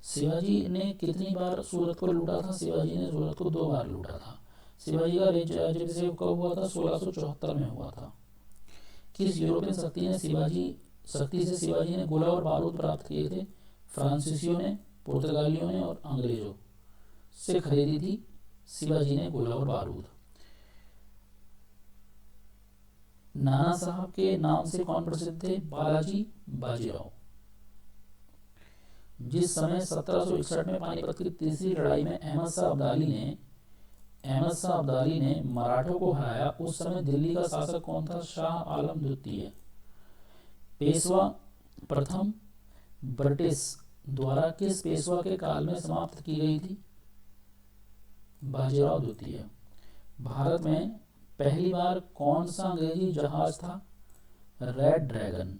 शिवाजी ने कितनी बार सूरत को लूटा था? शिवाजी ने सूरत को 2 बार लूटा था। शिवाजी का राज्याभिषेक कब हुआ था? 1674 में हुआ था। किस यूरोपियन शक्ति से शिवाजी ने गोला और बारूद प्राप्त किए थे? फ्रांसीसियों ने, पुर्तगालियों ने और अंग्रेजों से खरीदी थी शिवाजी ने गोला और बारूद। नाना साहब के नाम से कौन प्रसिद्ध थे? बालाजी बाजीराव। जिस समय 1761 में पानीपत की तीसरी लड़ाई में अहमद शाह अब्दाली ने मराठों को हराया, उस समय दिल्ली का शासक कौन था? शाह आलम द्वितीय। पेशवा प्रथम ब्रिटिश द्वारा किस पेशवा के काल में समाप्त की गई थी? बाजीराव द्वितीय। भारत में पहली बार कौन सा अंग्रेजी जहाज था? Red dragon.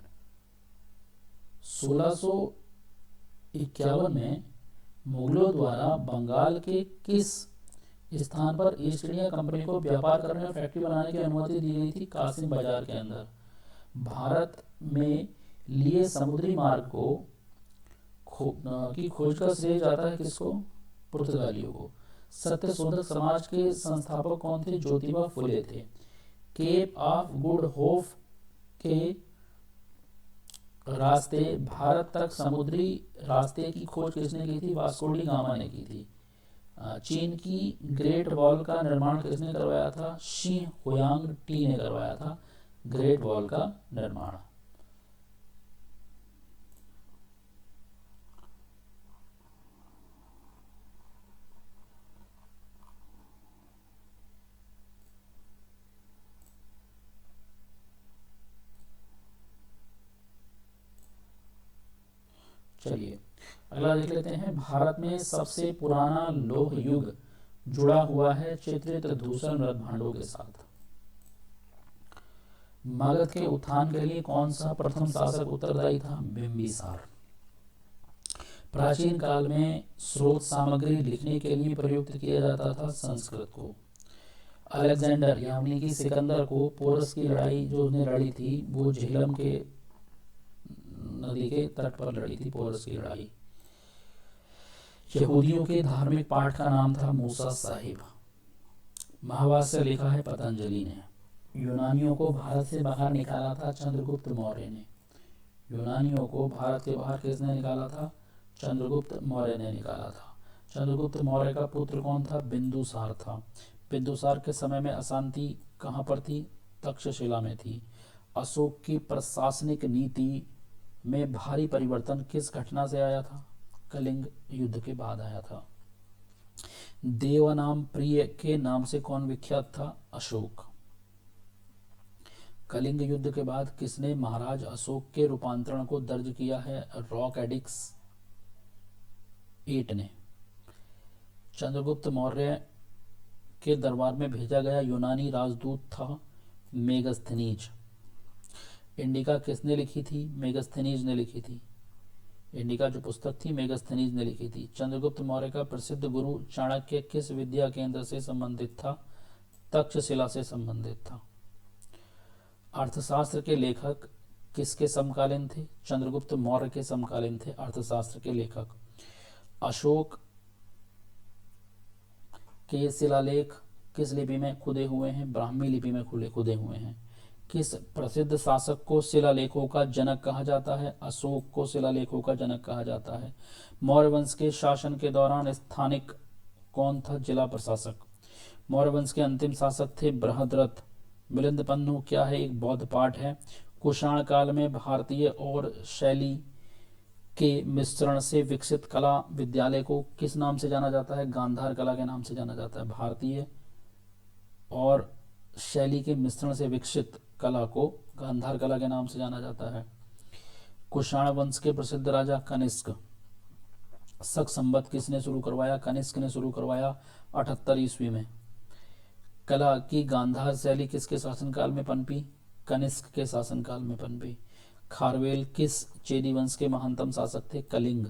1651 में मुगलों द्वारा बंगाल के किस स्थान पर ईस्ट इंडिया कंपनी को व्यापार करने और फैक्ट्री बनाने की अनुमति दी गई थी? कासिम बाजार के अंदर। भारत में लिए समुद्री मार्ग की खोज का श्रेय जाता है किसको? पुर्तगालियों को। सत्य शोधक समाज के संस्थापक कौन थे? ज्योतिबा फुले थे। केप ऑफ गुड होप के रास्ते भारत तक समुद्री रास्ते की खोज किसने की थी? वास्को डी गामा ने की थी। चीन की ग्रेट वॉल का निर्माण किसने करवाया था? शी हुयांग टी ने करवाया था ग्रेट वॉल का निर्माण। चलिए अगला देख लेते हैं। भारत में सबसे पुराना लौह युग जुड़ा हुआ है चित्रित धूसर मृत भांडों के साथ। मगध के उत्थान के लिए कौन सा प्रथम शासक उत्तरदायी था? बिंबिसार। प्राचीन काल में स्रोत सामग्री लिखने के लिए प्रयुक्त किया जाता था संस्कृत को। अलेक्जेंडर यानी कि सिकंदर को पोरस की लड़ाई जो उसने लड़ी थी वो झेलम के नदी के तट पर लड़ी थी, पोरस की लड़ाई। यहूदियों के धार्मिक पाठ का नाम था मूसा साहिब। महाभाष्य लिखा है पतंजलि ने। यूनानियों को भारत से बाहर निकाला था चंद्रगुप्त मौर्य ने। यूनानियों को भारत के बाहर किसने निकाला था? चंद्रगुप्त मौर्य ने निकाला था। चंद्रगुप्त मौर्य का पुत्र कौन था? बिंदुसार था। बिंदुसार के समय में अशांति कहाँ पर थी? तक्षशिला में थी। अशोक की प्रशासनिक नीति में भारी परिवर्तन किस घटना से आया था? कलिंग युद्ध के बाद आया था। देवनाम प्रिय के नाम से कौन विख्यात था? अशोक। कलिंग युद्ध के बाद किसने महाराज अशोक के रूपांतरण को दर्ज किया है? रॉक एडिक्स 8 ने। चंद्रगुप्त मौर्य के दरबार में भेजा गया यूनानी राजदूत था मेगस्थनीज। इंडिका किसने लिखी थी? मेगस्थनीज ने लिखी थी। इंडिका जो पुस्तक थी मेगस्थनीज ने लिखी थी। चंद्रगुप्त मौर्य का प्रसिद्ध गुरु चाणक्य किस विद्या केंद्र से संबंधित था? तक्षशिला से संबंधित था। अर्थशास्त्र के लेखक किसके समकालीन थे? चंद्रगुप्त मौर्य के समकालीन थे अर्थशास्त्र के लेखक। अशोक के शिलालेख किस लिपि में खुदे हुए हैं? ब्राह्मी लिपि में खुदे हुए हैं। किस प्रसिद्ध शासक को शिलालेखों का जनक कहा जाता है? अशोक को शिलालेखों का जनक कहा जाता है। मौर्य वंश के शासन के दौरान स्थानिक कौन था जिला प्रशासक? मौर्य वंश के अंतिम शासक थे बृहद्रथ। मिलिंद पन्नु क्या है? एक बौद्ध पाठ है। कुषाण काल में भारतीय और शैली के मिश्रण से विकसित कला विद्यालय को किस नाम से जाना जाता है? गांधार कला के नाम से जाना जाता है। भारतीय और शैली के मिश्रण से विकसित कला को गांधार कला के नाम से जाना जाता है। कुषाण वंश के प्रसिद्ध राजा कनिष्क शक संवत किसने शुरू करवाया? कनिष्क ने शुरू करवाया 78 ईस्वी में। कला की गांधार शैली किसके शासनकाल में पनपी? कनिष्क के शासनकाल में पनपी। खारवेल किस चेदी वंश के महानतम शासक थे? कलिंग।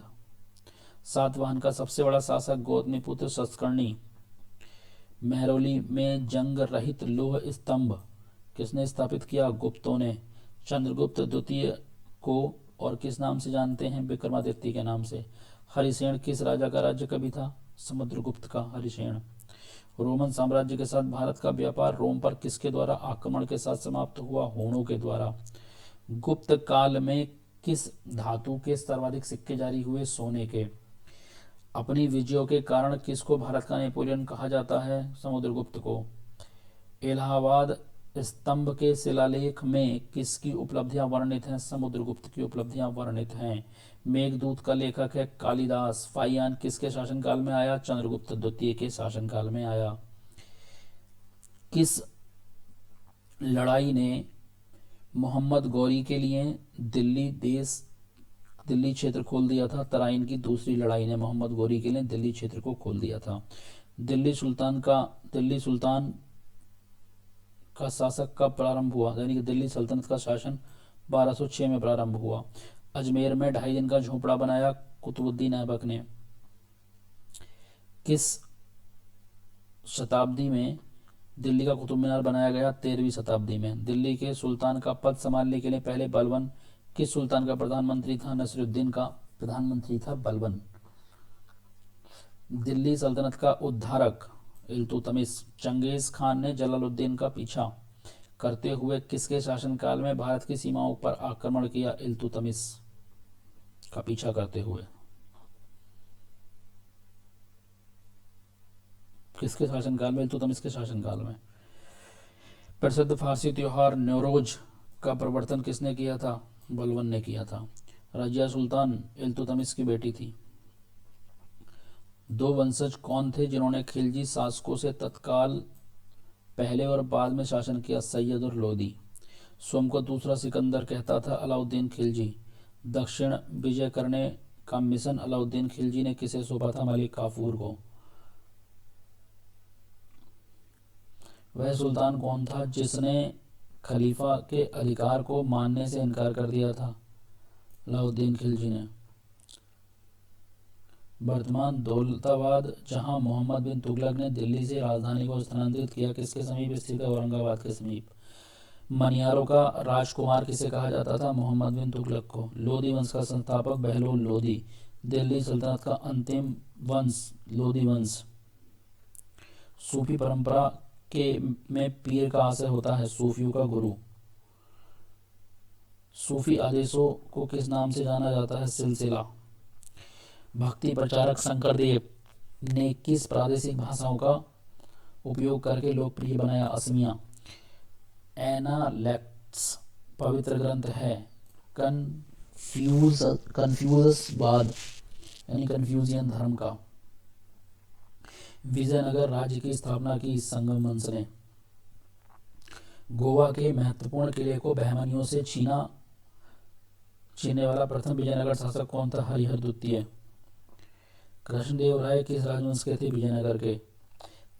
सातवाहन का सबसे बड़ा शासक गौतमीपुत्र सतकर्णी। महरौली में जंग रहित लौह स्तंभ किसने स्थापित किया? गुप्तों ने। चंद्रगुप्त द्वितीय को और किस नाम से जानते हैं? विक्रमादित्य के नाम से। हरिसेन किस राजा का राज्य कवि था? समुद्रगुप्त का हरिसेन। रोमन साम्राज्य के साथ भारत का व्यापार रोम पर किसके द्वारा आक्रमण के साथ समाप्त हुआ? हुणों के द्वारा। गुप्त काल में किस धातु के सर्वाधिक सिक्के जारी हुए? सोने के। अपनी विजयों के कारण किसको भारत का नेपोलियन कहा जाता है? समुद्रगुप्त को। इलाहाबाद स्तंभ के शिलालेख में किसकी उपलब्धियां वर्णित हैं? समुद्रगुप्त की उपलब्धियां वर्णित हैं। मेघदूत का लेखक है कालिदास। फाइयान किसके शासनकाल में आया? चंद्रगुप्त द्वितीय के शासनकाल में आया। किस लड़ाई ने मोहम्मद गौरी के लिए दिल्ली क्षेत्र खोल दिया था? तराइन की दूसरी लड़ाई ने मोहम्मद गौरी के लिए दिल्ली क्षेत्र को खोल दिया था। दिल्ली सुल्तान का शासक कब प्रारंभ हुआ? यानी कि दिल्ली सल्तनत का शासन 1206 में प्रारंभ हुआ। अजमेर में 2.5 दिन का झोपड़ा बनाया कुतुबुद्दीन ऐबक ने। किस शताब्दी में दिल्ली का कुतुब मीनार बनाया गया? 13वीं शताब्दी में। दिल्ली के सुल्तान का पद संभालने के लिए पहले बलबन किस सुल्तान का प्रधानमंत्री था? नसीरुद्दीन का प्रधानमंत्री था बलबन। दिल्ली सल्तनत का उद्धारक इल्तुतमिश। चंगेज खान ने जलालुद्दीन का पीछा करते हुए किसके शासनकाल में भारत की सीमाओं पर आक्रमण किया? इल्तुतमिश का पीछा करते हुए। किसके शासनकाल में? इल्तुतमिश के शासनकाल में। प्रसिद्ध फारसी त्योहार नौरोज का प्रवर्तन किसने किया था? बलबन ने किया था। रजिया सुल्तान इल्तुतमिश की बेटी थी। दो वंशज कौन थे जिन्होंने खिलजी शासकों से तत्काल पहले और बाद में शासन किया? सैयद और लोदी। स्वयं को दूसरा सिकंदर कहता था अलाउद्दीन खिलजी। दक्षिण विजय करने का मिशन अलाउद्दीन खिलजी ने किसे सौंपा था? मलिक काफूर को। वह सुल्तान कौन था जिसने खलीफा के अधिकार को मानने से इनकार कर दिया था? अलाउद्दीन खिलजी ने। वर्तमान दौलताबाद जहां मोहम्मद बिन तुगलक ने दिल्ली से राजधानी को स्थानांतरित किया किसके समीप स्थित है? औरंगाबाद के समीप। मनियारों का राजकुमार किसे कहा जाता था? मोहम्मद बिन तुगलक को। लोदी वंश का संस्थापक बहलोल लोदी। दिल्ली सल्तनत का अंतिम वंश लोदी वंश। सूफी परंपरा के में पीर का आशय होता है? सूफियों का गुरु। सूफी आदेशों को किस नाम से जाना जाता है? सिलसिला। भक्ति प्रचारक शंकरदेव ने किस प्रादेशिक भाषाओं का उपयोग करके लोकप्रिय बनाया? असमिया। एनालेक्ट्स पवित्र ग्रंथ है कन्फ्यूजसवाद यानी कन्फ्यूजियन धर्म का। विजयनगर राज्य की स्थापना की संगम वंश ने। गोवा के महत्वपूर्ण किले को बहमनियों से छीनने वाला प्रथम विजयनगर शासक कौन था? हरिहर द्वितीय। कृष्णदेव राय किस राजवंश के थे? विजयनगर के।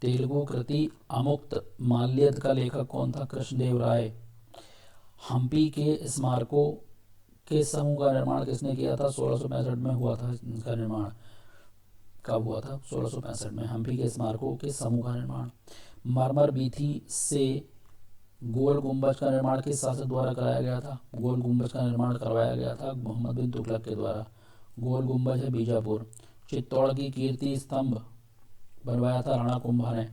तेलुगु कृति अमुक्त माल्यद का लेखक कौन था? कृष्णदेव राय। हम्पी के स्मारकों के समूह का निर्माण किसने किया था? 1665 में हुआ था इनका निर्माण। कब हुआ था? 1665 में। हम्पी के स्मारकों के समूह का निर्माण। मरमर बीथी से गोल गुंबज का निर्माण किस शासक द्वारा कराया गया था? गोल गुंबज का निर्माण करवाया गया था मोहम्मद बिन तुगलक के द्वारा। गोल गुंबज है बीजापुर। चित्तौड़ की कीर्ति स्तंभ बनवाया था राणा कुंभा ने।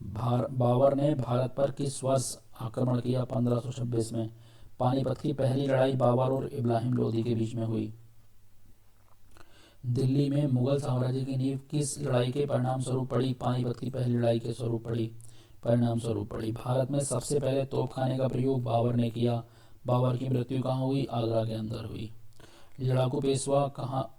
बाबर ने भारत पर किस वर्ष आक्रमण किया? 1526 में। पानीपत की पहली लड़ाई बाबर और इब्राहिम लोदी के बीच में हुई। दिल्ली में मुगल साम्राज्य की नींव किस लड़ाई के परिणाम स्वरूप पड़ी? पानीपत की पहली लड़ाई के स्वरूप पड़ी, परिणाम स्वरूप पड़ी। भारत में सबसे पहले तोपखाने का प्रयोग बाबर ने किया बाबर की मृत्यु कहाँ हुई? आगरा के अंदर हुई। लड़ाकू पेशवा कहाँ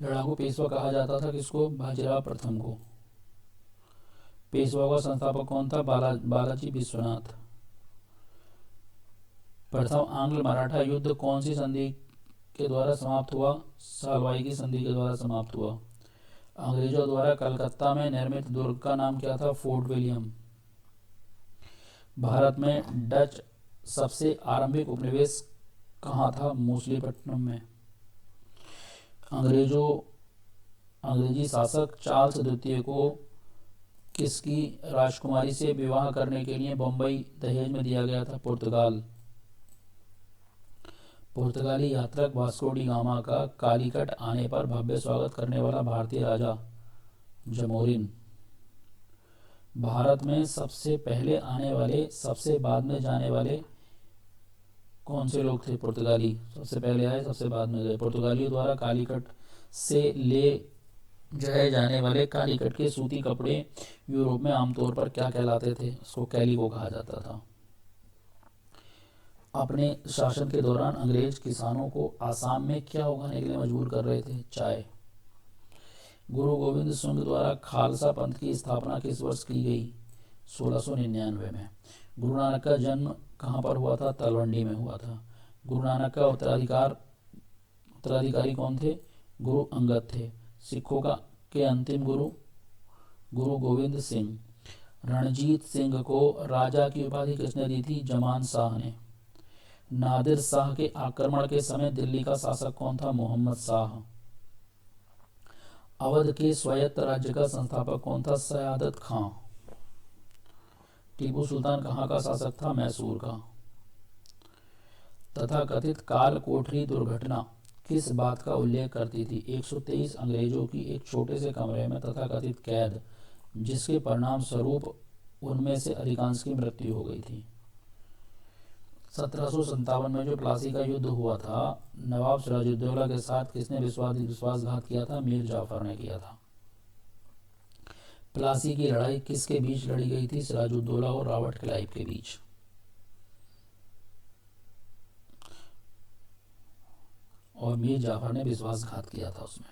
लड़ाकू पेशवा कहा जाता था किसको? बाजीराव प्रथम को। पेशवा का संस्थापक कौन था? बालाजी विश्वनाथ। प्रथम आंग्ल मराठा युद्ध कौन सी संधि के द्वारा समाप्त हुआ? सालवाई की संधि के द्वारा समाप्त हुआ। अंग्रेजों द्वारा कलकत्ता में निर्मित दुर्ग का नाम क्या था? Fort William. भारत में डच सबसे आरंभिक उपनिवेश कहाँ था? मूसलीपट्टनम में। अंग्रेजी शासक चार्ल्स द्वितीय को किसकी राजकुमारी से विवाह करने के लिए बम्बई दहेज में दिया गया था? पुर्तगाली यात्रक वास्को डी गामा का कालीकट आने पर भव्य स्वागत करने वाला भारतीय राजा जमोरिन। भारत में सबसे पहले आने वाले सबसे बाद में जाने वाले कौन से लोग थे? पुर्तगाली। सबसे पहले आए, सबसे बाद में गए। पुर्तगालियों द्वारा कालीकट से ले जाए जाने वाले कालीकट के सूती कपड़े यूरोप में आमतौर पर क्या कहलाते थे? उसको कैलिको कहा जाता था। अपने शासन के दौरान अंग्रेज किसानों को आसाम में क्या उगाने के लिए मजबूर कर रहे थे? चाय। गुरु गोविंद सिंह द्वारा खालसा पंथ की स्थापना किस वर्ष की गई? 1699 में। गुरु नानक का जन्म कहाँ पर हुआ था? तलवंडी में हुआ था। गुरु नानक का उत्तराधिकारी कौन थे? गुरु अंगद थे। सिखों के अंतिम गुरु गुरु गोविंद सिंह। रणजीत सिंह को राजा की उपाधि किसने दी थी? जमान शाह ने। नादिर शाह के आक्रमण के समय दिल्ली का शासक कौन था? मोहम्मद शाह। अवध के स्वायत्त राज्य का संस्थापक कौन था? सयादत खां। टीपू सुल्तान कहाँ का शासक था? मैसूर का। तथा कथित काल कोठरी दुर्घटना किस बात का उल्लेख करती थी? 123 अंग्रेजों की एक छोटे से कमरे में तथा कथित कैद, जिसके परिणाम स्वरूप उनमें से अधिकांश की मृत्यु हो गई थी। 1757 में जो प्लासी का युद्ध हुआ था, नवाब सिराजुद्दौला के साथ किसने विश्वासघात किया था? मीर जाफर ने किया था। प्लासी की लड़ाई किसके बीच लड़ी गई थी? सिराजुद्दौला और रॉबर्ट क्लाइव के बीच। और मीर जाफर ने विश्वासघात किया था उसमें।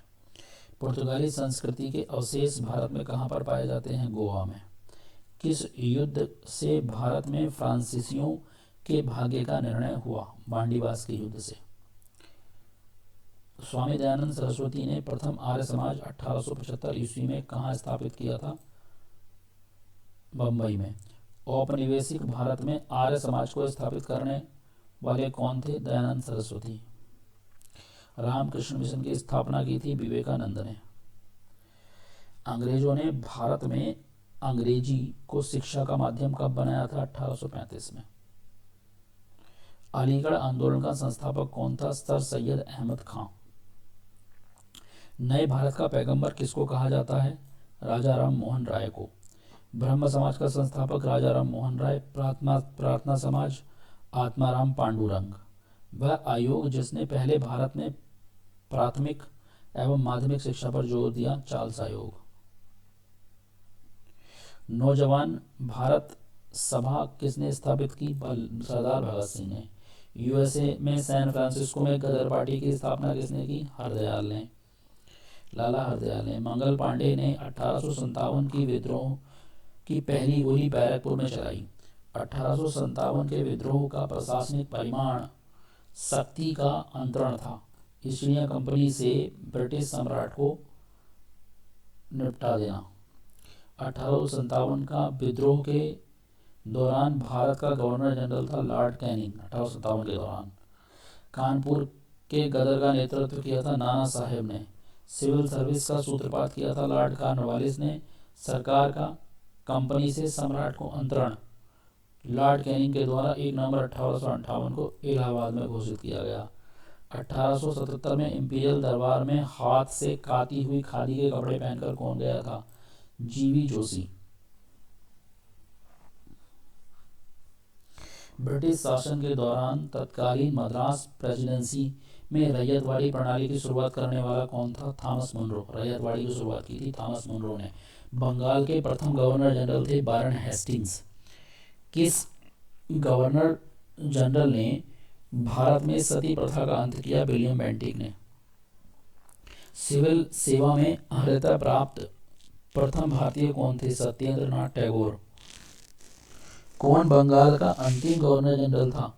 पुर्तगाली संस्कृति के अवशेष भारत में कहाँ पर पाए जाते हैं? गोवा में। किस युद्ध से भारत में फ्रांसीसियों के भाग्य का निर्णय हुआ? बांडीवास के युद्ध से। स्वामी दयानंद सरस्वती ने प्रथम आर्य समाज 1875 ईस्वी में कहाँ स्थापित किया था? बम्बई में। औपनिवेशिक भारत में आर्य समाज को स्थापित करने वाले कौन थे? दयानंद सरस्वती। रामकृष्ण मिशन की स्थापना की थी विवेकानंद ने। अंग्रेजों ने भारत में अंग्रेजी को शिक्षा का माध्यम कब बनाया था? 1835 में। अलीगढ़ आंदोलन का संस्थापक कौन था? सर सैयद अहमद खां। नए भारत का पैगंबर किसको कहा जाता है? राजा राम मोहन राय को। ब्रह्म समाज का संस्थापक राजा राम मोहन राय। प्रार्थना समाज आत्माराम पांडुरंग। वह आयोग जिसने पहले भारत में प्राथमिक एवं माध्यमिक शिक्षा पर जोर दिया? चार्ल्स आयोग। नौजवान भारत सभा किसने स्थापित की? सरदार भगत सिंह ने। यूएसए में सैन फ्रांसिस्को में गदर पार्टी की स्थापना किसने की? लाला हरदयाल ने। मंगल पांडे ने 1857 की विद्रोह की पहली गोली बैरकपुर में चलाई। 1857 के विद्रोह का प्रशासनिक परिमाण शक्ति का अंतरण था। ईस्ट इंडिया कंपनी से ब्रिटिश सम्राट को निपटा देना। 1857 का विद्रोह के दौरान भारत का गवर्नर जनरल था लॉर्ड कैनिंग। 1857 के दौरान कानपुर के गदर का नेतृत्व किया था नाना साहेब ने। सिविल सर्विस का सूत्रपात किया था लॉर्ड कॉर्नवालिस ने। सरकार का कंपनी से सम्राट को अंतरण लॉर्ड कैनिंग के द्वारा 1 नवंबर 1858 को इलाहाबाद में घोषित किया गया। 1877 में इंपीरियल दरबार में हाथ से काती हुई खादी के कपड़े पहनकर कौन गया था? जीवी जोशी। ब्रिटिश शासन के दौरान तत्कालीन मद्रास प्रेसिडेंसी में रैयतवाड़ी प्रणाली की शुरुआत करने वाला कौन था? Thomas Munro. रैयतवाड़ी की शुरुआत की थी थॉमस मुनरो ने। बंगाल के प्रथम गवर्नर जनरल थे वारन हेस्टिंग्स। किस गवर्नर जनरल ने भारत में सती प्रथा का अंत किया? विलियम बेंटिक ने। सिविल सेवा में अर्हता प्राप्त प्रथम भारतीय कौन थे? सत्येंद्र नाथ टैगोर। कौन बंगाल का अंतिम गवर्नर जनरल था?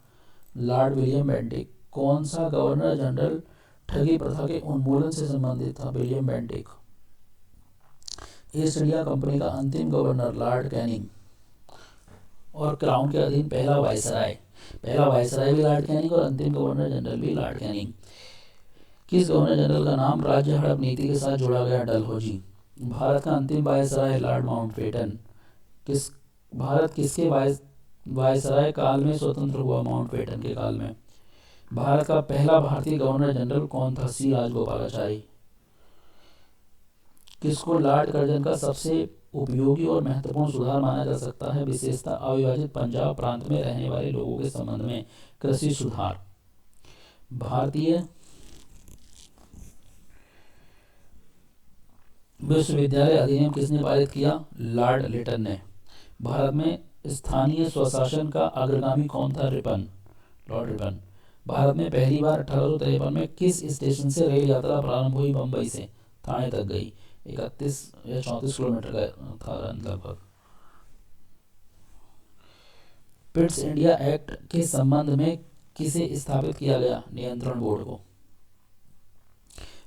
Lord William Bentinck. कौन सा गवर्नर जनरल ठगी प्रथा के उन्मूलन से संबंधित था? William Bentinck. East India company का अंतिम गवर्नर लॉर्ड कैनिंग। और क्राउन के अधीन पहला वायसराय भी लॉर्ड कैनिंग और अंतिम गवर्नर जनरल भी लॉर्ड कैनिंग। किस गवर्नर जनरल का नाम राज्य हड़प नीति के साथ जोड़ा गया? डलहौजी। भारत का अंतिम वायसराय लॉर्ड माउंटबेटन। भारत किसके वायसराय काल में स्वतंत्र हुआ? माउंटबेटन के काल में। भारत का पहला भारतीय गवर्नर जनरल कौन था? सी राजगोपालाचारी। किसको लॉर्ड कर्जन का सबसे उपयोगी और महत्वपूर्ण सुधार माना जा सकता है? विशेषता अविभाजित पंजाब प्रांत में रहने वाले लोगों के संबंध में कृषि सुधार। भारतीय विश्वविद्यालय अधिनियम किसने पारित किया? लॉर्ड लिटन ने। भारत में स्थानीय स्वशासन का अग्रगामी कौन था? Ripon, Lord Ripon. भारत में पहली बार 1853 में किस स्टेशन से रेल यात्रा प्रारंभ हुई? बम्बई से थाने तक गई। 31 या 34 किलोमीटर का था लगभग। पिट्स इंडिया एक्ट के संबंध में किसे स्थापित किया गया? नियंत्रण बोर्ड को।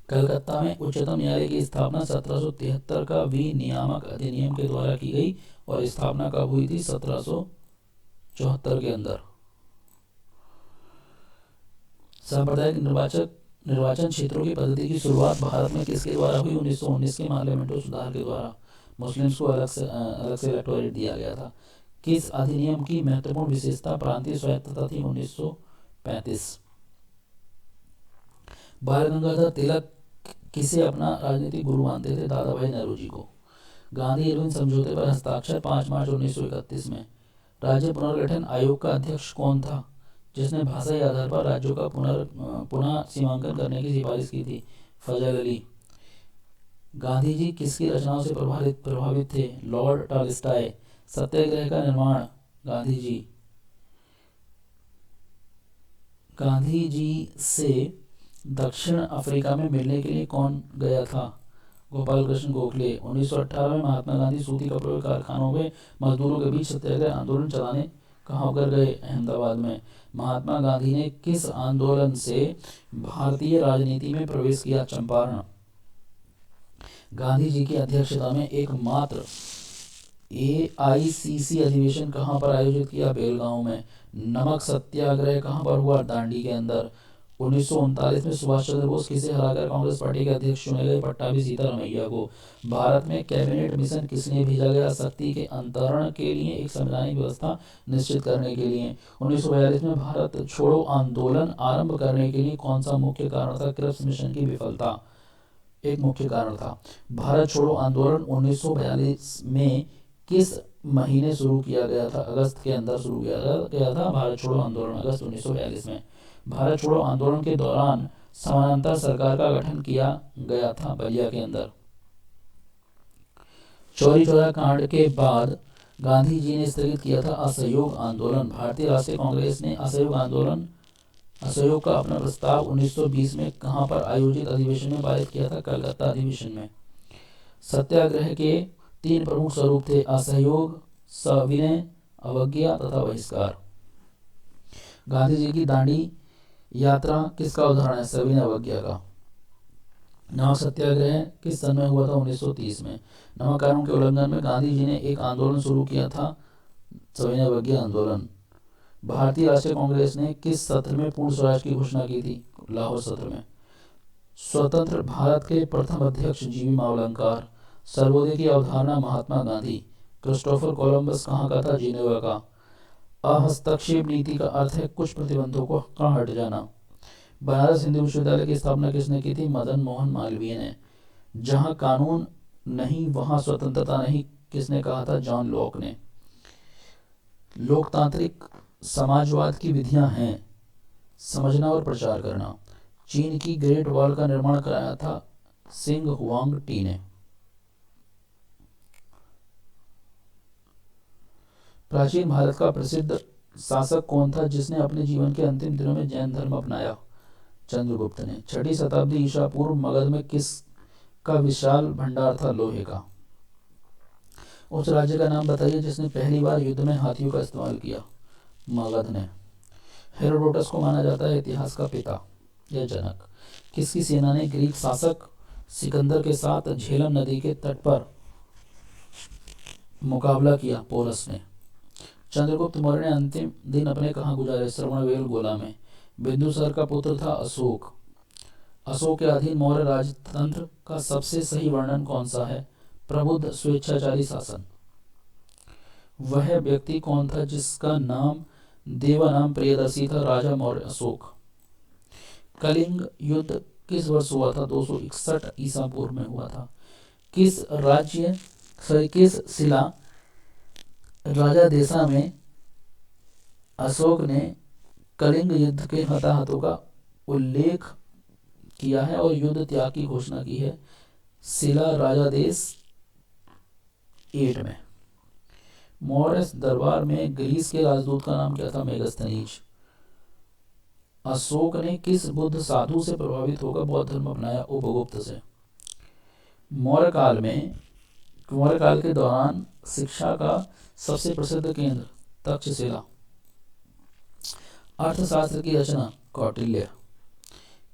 कलकत्ता में उच्चतम न्यायालय की स्थापना 1773 का विनियामक अधिनियम के द्वारा की गई और स्थापना कब हुई थी? 1774 के अंदर। सांप्रदायिक निर्वाचन क्षेत्रों की पद्धति की शुरुआत भारत में किसके द्वारा हुई? 1919 के पार्लियामेंट्री सुधार के द्वारा। मुस्लिम्स को अलग से इलेक्टोरेट दिया गया था। किस अधिनियम की महत्वपूर्ण विशेषता प्रांतीय स्वायत्तता थी? 1935। बाल गंगाधर तिलक किसे अपना राजनीतिक गुरु मानते थे? दादा भाई नौरोजी को। गांधी इरविन समझौते पर हस्ताक्षर 5 मार्च 1931 में। राज्य पुनर्गठन आयोग का अध्यक्ष कौन था जिसने भाषाई आधार पर राज्यों का पुनः सीमांकन करने की सिफारिश की थी? फजल अली। गांधी जी किसकी रचनाओं से प्रभावित थे? Lord Tolstoy. सत्याग्रह का निर्माण गांधी जी से दक्षिण अफ्रीका में मिलने के लिए कौन गया था? गोपाल कृष्ण गोखले। 1918 में महात्मा गांधी सूती कपड़ों के कारखानों में मजदूरों के बीच सत्याग्रह आंदोलन चलाने कहाँ होकर गए? अहमदाबाद में। महात्मा गांधी ने किस आंदोलन से भारतीय राजनीति में प्रवेश किया? चंपारण। गांधी जी की अध्यक्षता में एकमात्र AICC अधिवेशन कहाँ पर आयोजित किया? बेलगांव में। नमक सत्याग्रह कहाँ पर हुआ? दांडी के अंदर। 1939 में सुभाष चंद्र बोस किसे हराकर कांग्रेस पार्टी के अध्यक्ष चुने गए? पट्टाभी सीतारमैया को। भारत में कैबिनेट मिशन किसने भेजा गया? शक्ति के अंतरण के लिए एक संवैधानिक व्यवस्था निश्चित करने के लिए। 1942 में भारत छोड़ो आंदोलन आरंभ करने के लिए कौन सा मुख्य कारण था? क्रिप्स मिशन की विफलता एक मुख्य कारण था। भारत छोड़ो आंदोलन 1942 में किस महीने शुरू किया गया था? अगस्त के अंदर शुरू किया गया था भारत छोड़ो आंदोलन, अगस्त 1942 में। भारत छोड़ो आंदोलन के दौरान समानांतर सरकार का गठन किया गया था बलिया के अंदर। चौरी चौरा कांड के बाद गांधी जी ने स्थगित किया था असहयोग आंदोलन। भारतीय राष्ट्रीय कांग्रेस ने असहयोग का अपना प्रस्ताव 1920 में कहां पर आयोजित अधिवेशन में पारित किया था? कलकत्ता अधिवेशन में। सत्याग्रह के 3 प्रमुख स्वरूप थे: असहयोग, सविनय अवज्ञा तथा बहिष्कार। गांधी जी की दांडी यात्रा किसका उदाहरण है? सविनय अवज्ञा का। नमक सत्याग्रह किस सन में हुआ था? 1930 में। नमक कानून के उल्लंघन में गांधी जी ने एक आंदोलन शुरू किया था, सविनय अवज्ञा आंदोलन। भारतीय राष्ट्रीय कांग्रेस ने किस सत्र में पूर्ण स्वराज की घोषणा की थी? लाहौर सत्र में। स्वतंत्र भारत के प्रथम अध्यक्ष जीवी मावलंकर। सर्वोदय की अवधारणा महात्मा गांधी। क्रिस्टोफर कोलंबस कहाँ का था? जिनेवा का। अहस्तक्षेप नीति का अर्थ है कुछ प्रतिबंधों का हट जाना। बनारस हिंदू विश्वविद्यालय की स्थापना किसने की थी? मदन मोहन मालवीय ने। जहाँ कानून नहीं वहाँ स्वतंत्रता नहीं, किसने कहा था? जॉन लॉक ने। लोकतांत्रिक समाजवाद की विधियां हैं समझना और प्रचार करना। चीन की ग्रेट वॉल का निर्माण कराया था सिंग हुआंग टी ने। प्राचीन भारत का प्रसिद्ध शासक कौन था जिसने अपने जीवन के अंतिम दिनों में जैन धर्म अपनाया? चंद्रगुप्त ने। 6वीं शताब्दी ईसा पूर्व मगध में किस का विशाल भंडार था? लोहे का। उस राज्य का नाम बताइए जिसने पहली बार युद्ध में हाथियों का इस्तेमाल किया? मगध ने। हेरोडोटस को माना जाता है इतिहास का पिता या जनक। किसकी सेना ने ग्रीक शासक सिकंदर के साथ झेलम नदी के तट पर मुकाबला किया? पोरस ने। चंद्रगुप्त मौर्य ने अंतिम दिन अपने कहाँ गुजारे? श्रवणबेलगोला में। बिंदुसार का पुत्र था अशोक। अशोक के अधीन मौर्य राजतंत्र का सबसे सही वर्णन कौन सा है? प्रबुद्ध स्वेच्छाचारी शासन। वह व्यक्ति कौन था जिसका नाम देवानाम प्रियदर्शी था? राजा मौर्य अशोक। कलिंग युद्ध किस वर्ष हुआ था? 261 ईसा पूर्व में हुआ था। किस शिला राजा देशा में अशोक ने कलिंग युद्ध के हताहतों का उल्लेख किया है और युद्ध त्याग की घोषणा की है? शिला राजा देश 8 में। मौर्य दरबार में ग्रीस के राजदूत का नाम क्या था? मेगास्थनीज। अशोक ने किस बुद्ध साधु से प्रभावित होकर बौद्ध धर्म अपनाया? उपगुप्त से। मौर्य काल के दौरान शिक्षा का सबसे प्रसिद्ध केंद्र तक्षशिला। अर्थशास्त्र की रचना कौटिल्य।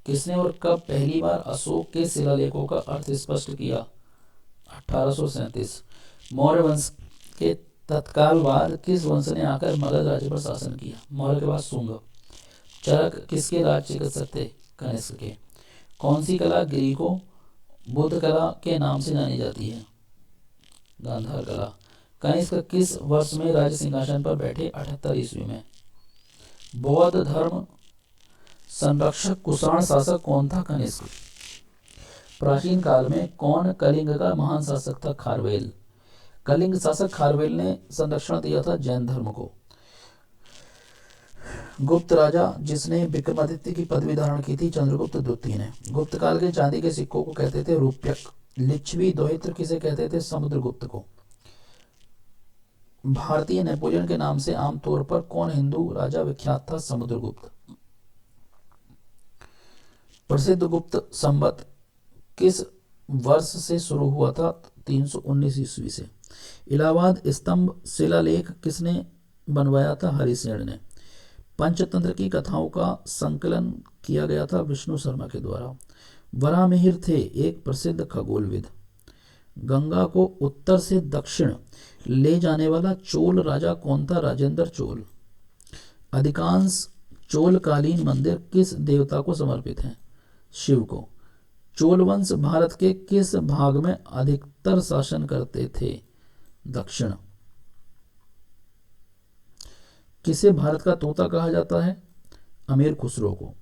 किसने और कब पहली बार अशोक के शिलालेखों का अर्थ स्पष्ट किया? 1837। मौर्य वंश के तत्काल बाद किस वंश ने आकर मगध राज्य पर शासन किया? मौर्य के बाद शुंग। चरक किसके राज्य चिकित्सक थे? कनिष्क के। कौन सी कला ग्रीकों बुद्ध कला के नाम से जानी जाती है? गांधार कला। कनिष्क किस वर्ष में राज्य सिंहासन पर बैठे? 78 ईस्वी में। बौद्ध धर्म संरक्षक कुषाण शासक कौन था? कनिष्क। प्राचीन काल में कौन कलिंग का महान शासक था? खारवेल। कलिंग शासक खारवेल ने संरक्षण दिया था जैन धर्म को। गुप्त राजा जिसने विक्रमादित्य की पदवी धारण की थी? चंद्रगुप्त द्वितीय ने। गुप्त काल के चांदी के सिक्कों को कहते थे रूप्यक। लिच्छवी दोहित्र किसे कहते थे? समुद्रगुप्त को। भारतीय नेपोलियन के नाम से आमतौर पर कौन हिंदू राजा विख्यात था? समुद्रगुप्त। प्रसिद्ध गुप्त संवत किस वर्ष से शुरू हुआ था? 319 ईस्वी से। इलाहाबाद स्तंभ शिलालेख किसने बनवाया था? हरिसेन ने। पंचतंत्र की कथाओं का संकलन किया गया था विष्णु शर्मा के द्वारा। वराहमिहिर थे एक प्रसिद्ध खगोलविद। गंगा को उत्तर से दक्षिण ले जाने वाला चोल राजा कौन था? राजेंद्र चोल। अधिकांश चोलकालीन मंदिर किस देवता को समर्पित हैं? शिव को। चोल वंश भारत के किस भाग में अधिकतर शासन करते थे? दक्षिण। किसे भारत का तोता कहा जाता है? अमीर खुसरो को।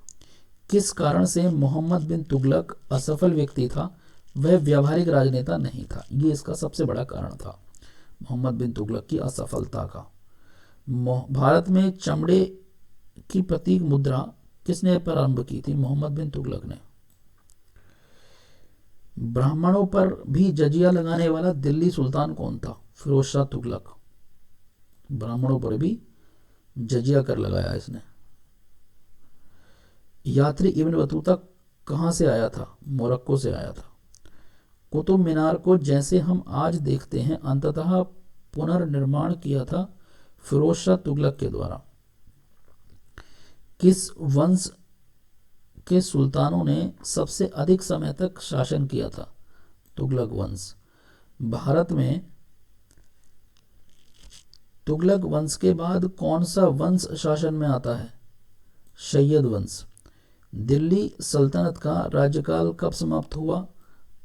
किस कारण से मोहम्मद बिन तुगलक असफल व्यक्ति था? वह व्यावहारिक राजनेता नहीं था। ये इसका सबसे बड़ा कारण था मोहम्मद बिन तुगलक की असफलता का। भारत में चमड़े की प्रतीक मुद्रा किसने प्रारंभ की थी? मोहम्मद बिन तुगलक ने। ब्राह्मणों पर भी जजिया लगाने वाला दिल्ली सुल्तान कौन था? फिरोज शाह तुगलक। ब्राह्मणों पर भी जजिया कर लगाया इसने। यात्री इब्न बतूता कहाँ से आया था? मोरक्को से आया था। कुतुब मीनार को जैसे हम आज देखते हैं अंततः पुनर्निर्माण किया था फिरोज शाह तुगलक के द्वारा। किस वंश के सुल्तानों ने सबसे अधिक समय तक शासन किया था? तुगलक वंश। भारत में तुगलक वंश के बाद कौन सा वंश शासन में आता है? सैयद वंश। दिल्ली सल्तनत का राज्यकाल कब समाप्त हुआ?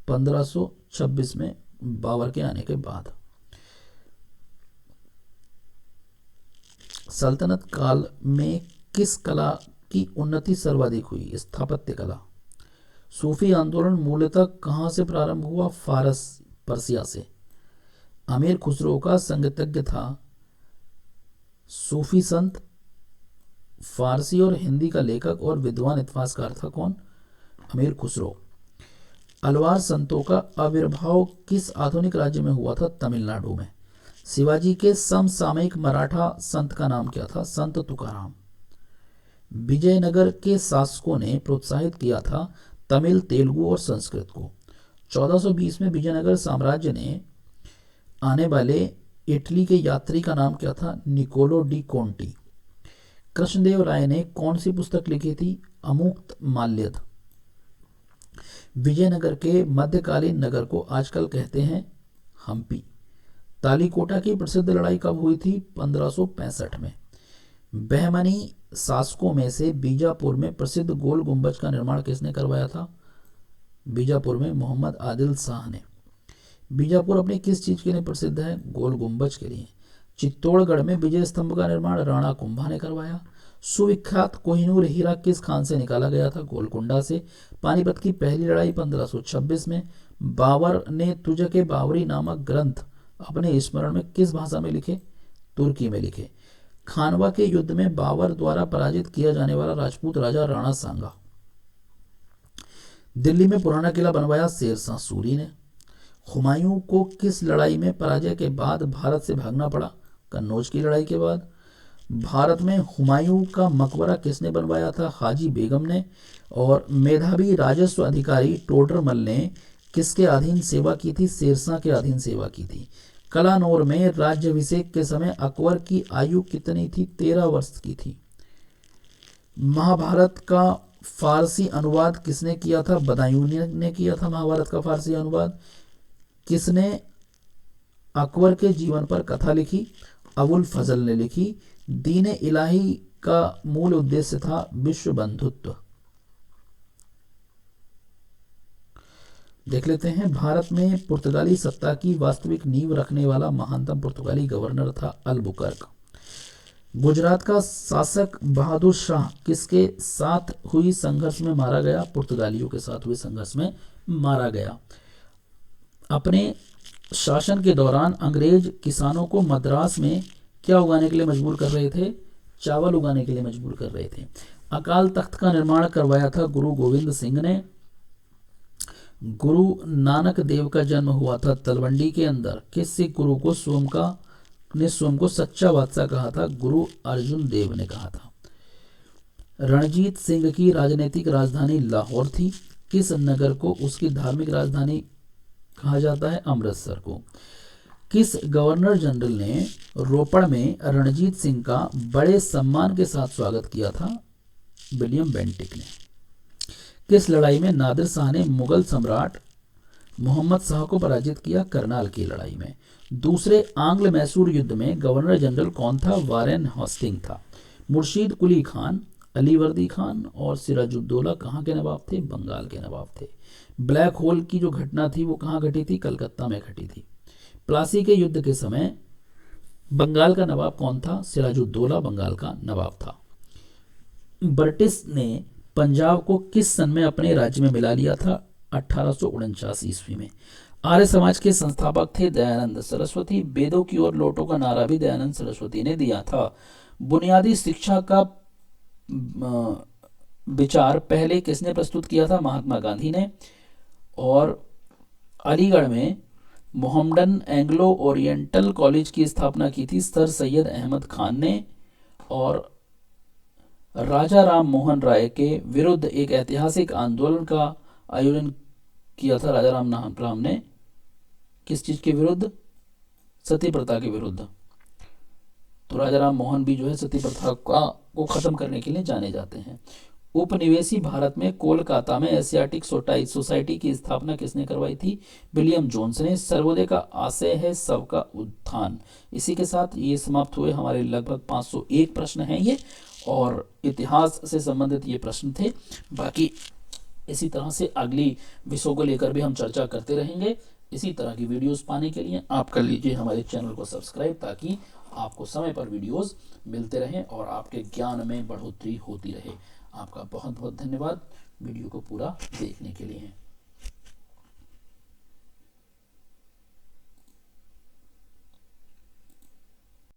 1526 में बाबर के आने के बाद। सल्तनत काल में किस कला की उन्नति सर्वाधिक हुई? स्थापत्य कला। सूफी आंदोलन मूलतः कहाँ से प्रारंभ हुआ? फारस, पर्सिया से। अमीर खुसरो का संगीतज्ञ था। सूफी संत, फारसी और हिंदी का लेखक और विद्वान इतिहासकार था कौन? अमीर खुसरो। अलवार संतों का आविर्भाव किस आधुनिक राज्य में हुआ था? तमिलनाडु में। शिवाजी के समसामयिक मराठा संत का नाम क्या था? संत तुकाराम। विजयनगर के शासकों ने प्रोत्साहित किया था तमिल, तेलुगु और संस्कृत को। 1420 में विजयनगर साम्राज्य ने आने वाले इटली के यात्री का नाम क्या था? Niccolo de Conti. Krishnadeva Raya ने कौन सी पुस्तक लिखी थी? अमुक्त माल्यद। विजयनगर के मध्यकालीन नगर को आजकल कहते हैं हम्पी। तालीकोटा की प्रसिद्ध लड़ाई कब हुई थी? 1565 में। बहमनी शासकों में से बीजापुर में प्रसिद्ध गोल गुंबज का निर्माण किसने करवाया था? बीजापुर में मोहम्मद आदिल शाह ने। बीजापुर अपनी किस चीज के लिए प्रसिद्ध है? गोल गुंबज के लिए। चित्तौड़गढ़ में विजय स्तंभ का निर्माण राणा कुंभा ने करवाया। सुविख्यात कोहिनूर हीरा किस खान से निकाला गया था? गोलकुंडा से। पानीपत की पहली लड़ाई 1526 में। बाबर ने तुझ के बावरी नामक ग्रंथ अपने स्मरण में किस भाषा में लिखे? तुर्की में लिखे। खानवा के युद्ध में बाबर द्वारा पराजित किया जाने वाला राजपूत राजा राणा सांगा। दिल्ली में पुराना किला बनवाया शेरशाह सूरी ने। हुमायूं को किस लड़ाई में पराजय के बाद भारत से भागना पड़ा? कन्नौज की लड़ाई के बाद। भारत में हुमायूं का मकबरा किसने बनवाया था? हाजी बेगम ने। और मेधावी राजस्व अधिकारी टोडरमल ने किसके अधीन सेवा की थी? शेरशाह के अधीन सेवा की थी। कलानौर में राज्याभिषेक के समय अकबर की आयु कितनी थी? 13 वर्ष की थी। महाभारत का फारसी अनुवाद किसने किया था? बदायूं ने किया था महाभारत का फारसी अनुवाद। किसने अकबर के जीवन पर कथा लिखी? अबुल फजल ने लिखी। दीन इलाही का मूल उद्देश्य था विश्व बंधुत्व। देख लेते हैं, भारत में पुर्तगाली सत्ता की वास्तविक नींव रखने वाला महानतम पुर्तगाली गवर्नर था अल्बुकर्क। गुजरात का शासक बहादुर शाह किसके साथ हुई संघर्ष में मारा गया? पुर्तगालियों के साथ हुए संघर्ष में मारा गया। अपने शासन के दौरान अंग्रेज किसानों को मद्रास में क्या उगाने के लिए मजबूर कर रहे थे? चावल उगाने के लिए मजबूर कर रहे थे। अकाल तख्त का निर्माण करवाया था गुरु गोविंद सिंह ने। गुरु नानक देव का जन्म हुआ था तलवंडी के अंदर। किस सिख गुरु को स्वयं को सच्चा बादशाह कहा था? गुरु अर्जुन देव ने कहा था। रणजीत सिंह की राजनीतिक राजधानी लाहौर थी। किस नगर को उसकी धार्मिक राजधानी कहा जाता है? अमृतसर को। किस गवर्नर जनरल ने रोपड़ में रणजीत सिंह का बड़े सम्मान के साथ स्वागत किया था? विलियम बेंटिक ने। किस लड़ाई में नादिर शाह ने मुगल सम्राट मोहम्मद शाह को पराजित किया? करनाल की लड़ाई में। दूसरे आंग्ल मैसूर युद्ध में गवर्नर जनरल कौन था? वारेन हॉस्टिंग था। मुर्शीद कुली खान, अलीवर्दी खान और सिराजुद्दौला कहाँ के नवाब थे? बंगाल के नवाब थे। ब्लैक होल की जो घटना थी वो कहाँ घटी थी? कलकत्ता में घटी थी। प्लासी के युद्ध के समय बंगाल का नवाब कौन था? सिराजुद्दौला बंगाल का नवाब था। ब्रिटिश ने पंजाब को किस सन में अपने राज्य में मिला लिया था? 1849 ईस्वी में। आर्य समाज के संस्थापक थे दयानंद सरस्वती। वेदों की ओर लौटो का नारा भी दयानंद सरस्वती ने दिया था। बुनियादी शिक्षा का विचार पहले किसने प्रस्तुत किया था? महात्मा गांधी ने। और अलीगढ़ में मोहम्मडन एंग्लो ओरिएंटल कॉलेज की स्थापना की थी सर सैयद अहमद खान ने। और राजा राम मोहन राय के विरुद्ध एक ऐतिहासिक आंदोलन का आयोजन किया था राजा राम ने। किस चीज के विरुद्ध? सती प्रथा के विरुद्ध। तो राजा राम मोहन भी जो है सती प्रथा को खत्म करने के लिए जाने जाते हैं। उपनिवेशी भारत में कोलकाता में एशियाटिक सोसाइटी की स्थापना किसने करवाई थी? विलियम जोन्स ने। सर्वोदय का आशय है सबका उत्थान। इसी के साथ ये समाप्त हुए हमारे लगभग 501 प्रश्न हैं ये, और इतिहास से संबंधित ये प्रश्न थे। बाकी इसी तरह से अगली विषयों को लेकर भी हम चर्चा करते रहेंगे। इसी तरह की वीडियोस पाने के लिए आप कर लीजिए हमारे चैनल को सब्सक्राइब, ताकि आपको समय पर वीडियोस मिलते रहें और आपके ज्ञान में बढ़ोतरी होती रहे। आपका बहुत बहुत धन्यवाद वीडियो को पूरा देखने के लिए।